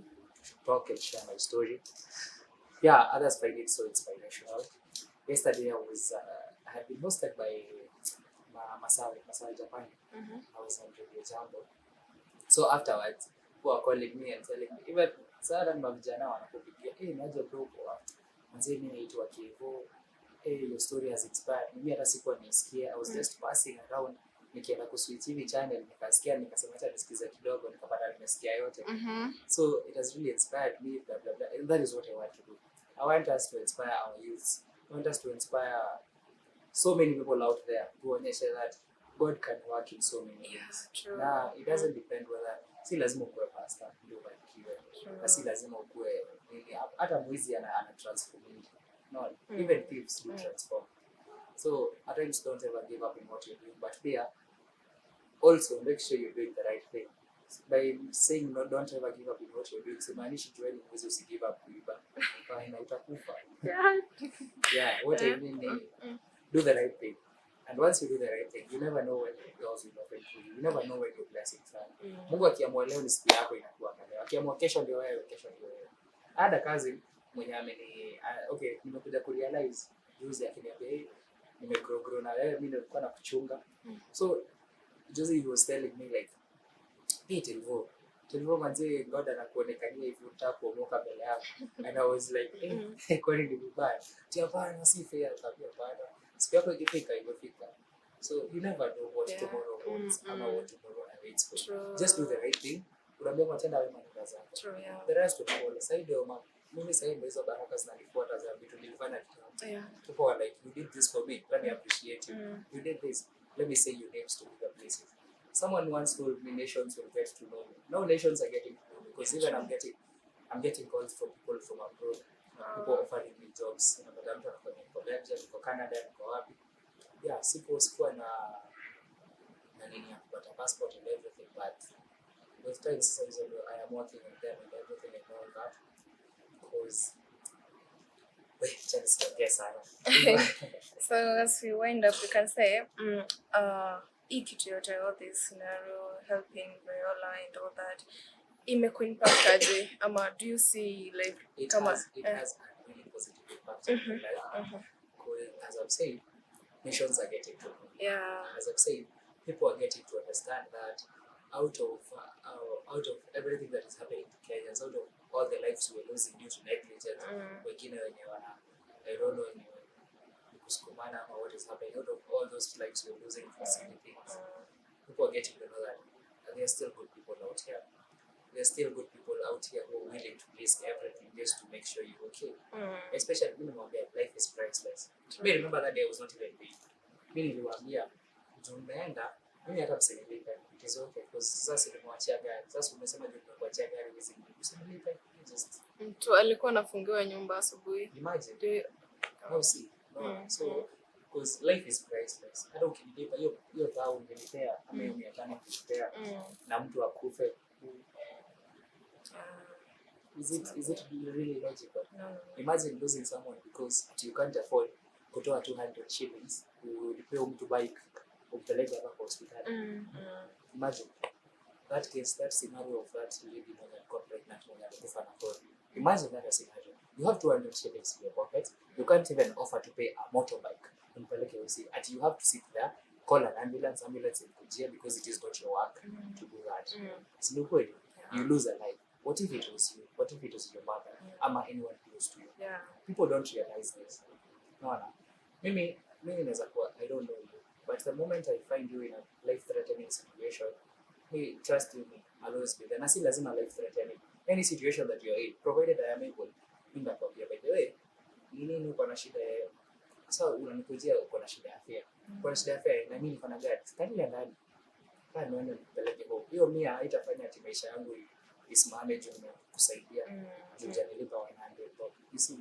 talk and share my story. Others find it so inspirational. Yesterday I had been hosted by Masawe Japan. I was on Radio Jambo. So afterwards, who are calling me and telling me, even Sarah mavijana wanakupigia, naje bro kwa mzee mimi naitwa Kivu. Your story has inspired me. Mimi hata sikuwa nisikia. I was just passing around nikienda kuswitch TV channel nikasikia, nikasema acha nisikize kidogo, nikapata nimesikia yote. So it has really inspired me, blah blah blah. And that is what I want to do. I want us to inspire our youths. I want us to inspire so many people out there to onyesha that God can work in so many ways. True. Now it doesn't depend whether Si lazima ukue pastor ndio ubarikiwe. Na si lazima ukue nini, hata mwizi ana transform. No, even thieves do transform. So at times don't ever give up in what you're doing, but pia also make sure you're doing the right thing. By saying no, don't ever give up in what you're doing, simaanishi jueni mwizi usi give up kuiba. Na utakufa. Yeah, what I mean is do the right thing. And once you do the right thing, you never know when the doors will open for you. You never know when your blessings are. Mungu akiamua leo ni siku yako inakuwa leo. Akiamua kesho ndio wewe, kesho ndio wewe. Ada kazi mwenye okay, nimekuja kurealize juzi akiniambia hey, nimegrow na wewe, mimi nilikuwa nakuchunga. So juzi he was telling me like hey Telvin manze, God anakuonekania hivi unataka kuomoka mbele yako. And I was like kwani ni vibaya. Hapana, si fair kabisa bana. Siku yako ikifika imefika. So you never know what tomorrow holds ama what tomorrow awaits for you. Just do the right thing. Unaambia matenda wema ni baraka. The rest will follow. Sasa mimi sasa hizo baraka zinanifuata za vitu nilifanya kitambo. People are like, you did this for me, let me appreciate you. You did this, let me say your names to bigger places. Someone once told me nations will get to know me. No nations are getting to know me because even I'm getting calls from people from abroad. People offering me jobs. Unapata mtu anafanya kwa Belgium, kwa Canada, kwa wapi. Yeah, sikuwa na nini ya kupata passport and everything, but with time I am working on them and everything and all that. Because so as we wind up, we can say kitu yote, all this scenario, helping Viola and all that, imekuimpact aje? Ama do you see like it has a really positive impact on my life. As I've said, nations are getting to know. As I've said, people are getting to understand that out of everything that is happening to Kenyans, out of all the lives we're losing due to negligence, wengine wenye I don't know kusukumana or what is happening, out of all those lives we're losing for silly things, people are getting to know that there are still good people out here. There are still good people out here who are willing to risk everything just to make sure you're okay. Especially when life is priceless. Me remember that day I was not even paid. Mimi niliwaambia tumeenda, mimi hata msinilipe. It is okay because sasa nimewachia gari. Sasa umesema ndio nimekuachia gari msinilipe. Just mtu alikuwa anafungiwa nyumba asubuhi. Imagine. No. So because life is priceless. Hata ukinilipa hiyo thao ungenipea ama 500 kunipea na mtu akufe. Is it really logical? No. Imagine losing someone because you can't afford kutoa 200 shillings ulipea mtu bike umpeleke hapa kwa hospitali. Imagine that case, that scenario of that lady that got pregnant when alikufa na COVID. Imagine that scenario. You have 200 shillings in your pocket. You can't even offer to pay a motorbike umpeleke usi. And you have to sit there, call an ambulance ikujie because it is not your work to do that. Si ni kweli? You lose a life. What if it was you? What if it was your mother? Ama anyone close to you? People don't realize this. No. Mimi naweza kuwa, I don't know you, but the moment I find you in a life-threatening situation, trust me, I'll always be there. Na si lazima life-threatening. Any situation that you're in, provided I am able, mimi nakwambia, by the way, nini uko na shida ya sasa unanikujia uko na shida ya afya. Uko na shida ya afya na mimi niko na gari. Sitaki ya ndani. Kwa nini nipeleke huko? Hiyo mimi haitafanya ati maisha yangu isimame juu na kusaidia. Juu nilipa 100. You see,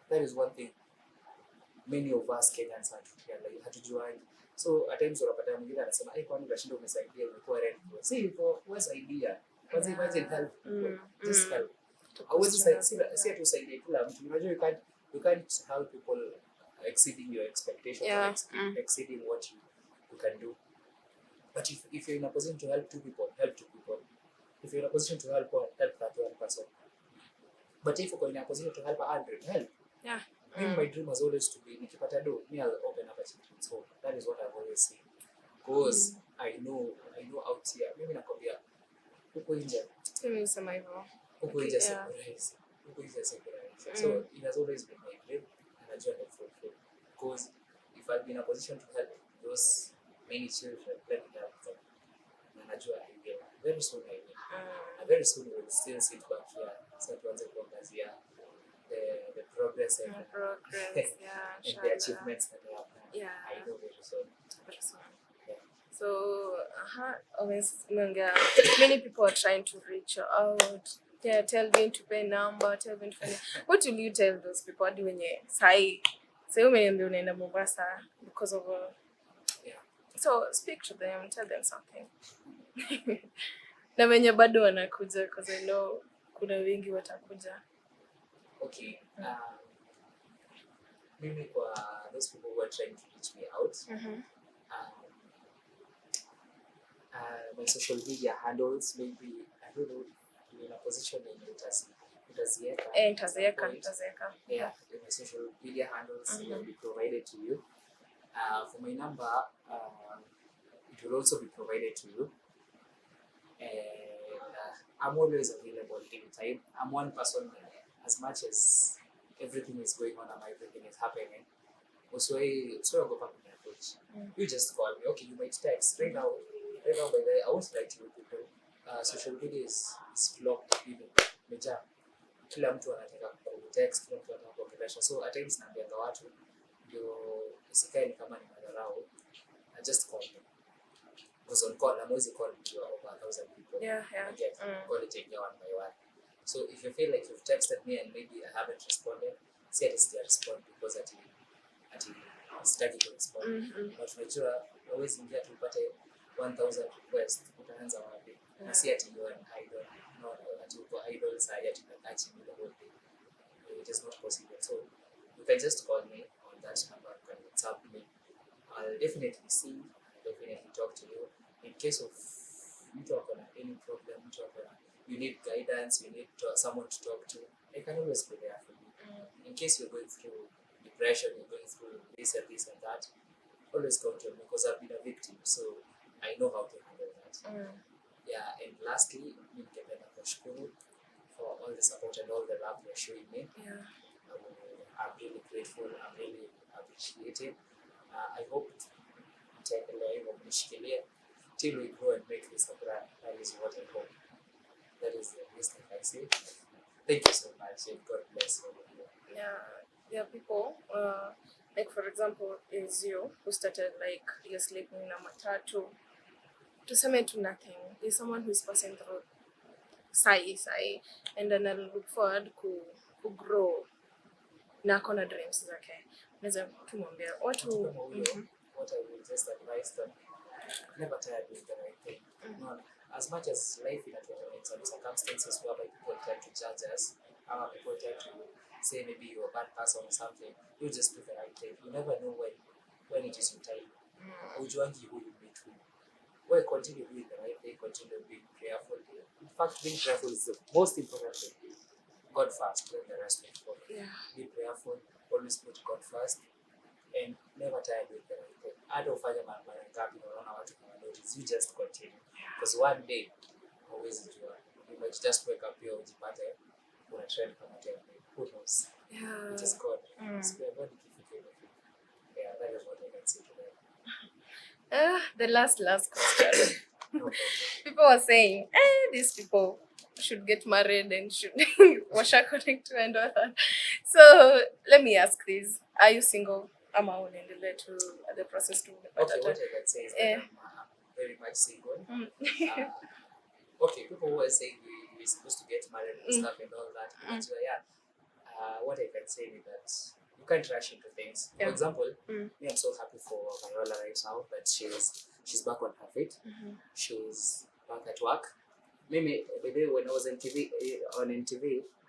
that is one thing many of us Kenyans hatujuani. So at times unapata mwingine anasema kwani unashinda umesaidia umekuwa red. Si hivyo, wewe idea. Kwanza imagine help. Just help. Hauwezi si tusaidie kila mtu. Unajua you can't help people exceeding your expectations or exceeding what you can do. But if you're in a position to help two people, help two people. If you're in a position to help one, help that one person. But if you're in a position to help 100, help. My dream was always to be nikipata do, me I'll open up a children's home. That is what I've always seen. Because I know out here, mimi nakwambia huko nje. Mimi usema hivyo. Huko nje securize. So it has always been my dream and I just have fulfilled. Because if I've been in a position to help those many children, let me help them. And I will. Very soon I will. And very soon we will still sit back here. So tuanze kuangazia the progress and the achievements that they have done. I know very soon. So, always, many people are trying to reach out. Yeah, Telvin to pay number, Telvin to pay. What will you tell those people? Hadi wenye sai umeniambia unaenda Mombasa because of Yeah. So speak to them, tell them something. Na wenye bado wanakuja because I know kuna wengi watakuja. Okay. Maybe for those people who are trying to reach me out, my social media handles, maybe, I don't know, in a position in utazieka. Yeah, my social media handles will be provided to you. For my number, it will also be provided to you. And I'm always available anytime. I'm one person, as much as everything is going on and everything is happening. Also, so go back to my approach. You just call me. Okay, you might text. Right now, by the way, I won't lie to you people. Social media is flocked even. Meja. Kila mtu anataka kutext, kila mtu anataka kuongelesha. So at times naambianga watu ndio isikae ni kama ni madharau. I just call them. Because on call, I'm always calling you over 1,000 people. Yeah. I get quality one by one. So if you feel like you've texted me and maybe I haven't responded, say at least I respond because at sitaki to respond. But unajua always ingia tupate 1,000 requests utaanza wapi? Na si ati you are an idol. No, ati uko idol saa yati tunakaa chini the whole day. It is not possible. So you can just call me on that number, you can WhatsApp me. I'll definitely see, I'll definitely talk to you. In case of mtu akona any problem, mtu akona you need guidance, you need someone to talk to, I can always be there for you. In case you're going through depression, you're going through this and that, always come to me because I've been a victim, so I know how to handle that. Yeah, and lastly, ningependa kushukuru for all the support and all the love you're showing me. Yeah. I'm really grateful, I'm really appreciative. I hope nitaendelea hivyo kunishikilia till we grow and make this a brand. That is what I hope. That is the least I can say. Thank you so much and God bless all of you. Yeah, people, like for example, is you who started like you're sleeping in a matatu. To say to nothing, is someone who is passing through sai, and then I'll look forward to grow. Na kona dreams zake. Naweza kumwambia watu what I will just advise them, never tire doing the right thing. As much as life in some circumstances whereby people try to judge us, people try to say maybe you're a bad person or something, you just do the right thing. You never know when it is your time. Ujuangi who you meet with. Well, continue doing the right thing, continue being prayerful. In fact, being prayerful is the most important thing. God first, then the rest will follow. Yeah. Be prayerful, always put God first, and never tire doing the right thing. Hata ufanye mara ngapi unaona watu kama notice, you just continue. Because one day, always you might just wake up here ujipate una trend kama tena. Who knows? Yeah. It is God. It's God ikifika. Yeah, that is what I can say to them. The last question. People were saying, these people should get married and should wash a connect and all that. So let me ask this: are you single? Am I on to the process to? Okay, what I can say is that I'm very much single. Okay, people who are saying we're supposed to get married and stuff and all that. So yeah, what I can say is that you can't rush into things. For example, me, I'm so happy for Viola right now that she's back on her feet. She's back at work. Maybe when I was on NTV,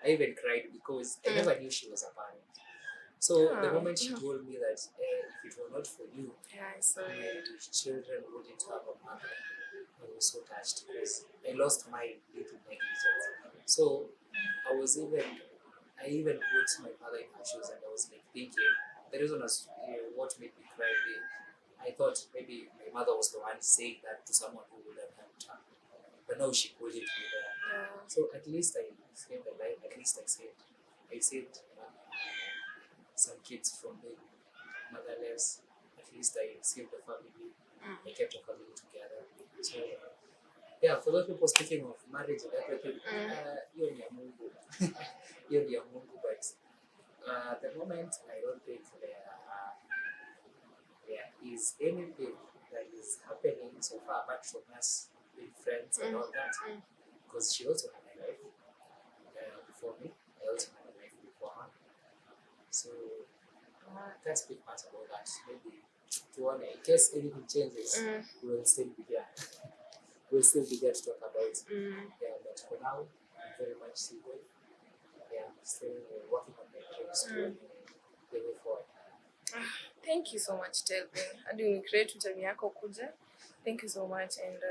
I even cried because I never knew she was a parent. So the moment she told me that if it were not for you, my children wouldn't have a mother, I was so touched because I lost my little negligence. So I even put my mother in her shoes and I was like thinking, the reason was what made me cry. I thought maybe my mother was the one saying that to someone who would have helped her. But now she couldn't be there. So at least I saved a life, at least I saved some kids from being motherless. At least I saved the family. I kept the family together. So yeah, for those people speaking of marriage and everything, hiyo ni ya Mungu. Hiyo ni ya Mungu, but at the moment I don't think there is anything that is happening so far, apart from us being friends and all that, because she also had a life before me. I also had a life before her. So I can't speak much about that. Maybe in case anything changes, we will still be there. We'll still be there to talk about. Yeah, but for now, I'm very much single. Yeah, I'm still working on my dreams to the way forward. Thank you so much, Telvin. Hadi unicreate time yako kuja. Thank you so much, and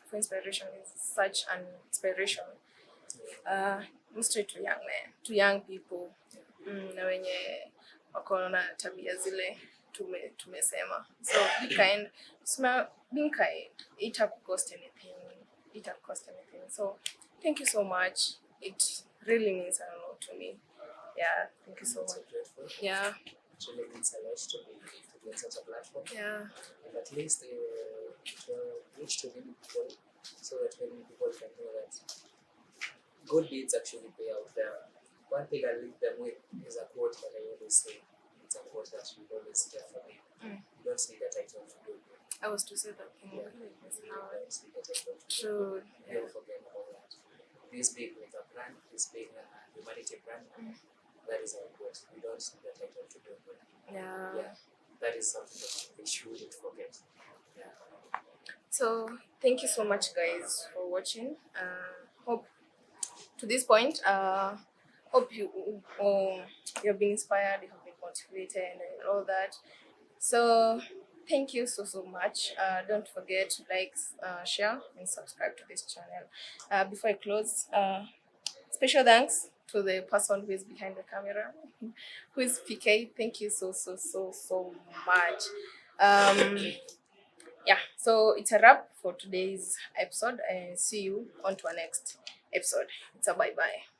for inspiration is such an inspiration. Mostly to young men, to young people, na wenye wako na tabia zile tumesema. So be kind. Being kind, it will cost anything. So thank you so much. It really means a lot to me. Yeah, thank you so much. Grateful. Yeah. It really means a lot to be on such a platform. Yeah. And at least to reach to many people, so that many people can know that good deeds actually pay out there. One thing I leave them with is a quote that I always say. It's a quote that you always hear from me. You don't see the title to do good. I was to say that thing. Yeah. You don't see the title to do True. good. Don't forget about that. This big with a brand, this big humanity brand, that is our quote. We don't see the title to do good. Yeah. That is something that we shouldn't forget. Yeah. So thank you so much, guys, for watching. Hope to this point, hope you've been inspired, you have been motivated, and all that. So thank you so much. Don't forget to like, share, and subscribe to this channel. Before I close, special thanks to the person who is behind the camera, who is PK. Thank you so much. Yeah, so it's a wrap for today's episode, and see you on to our next episode. It's a bye-bye.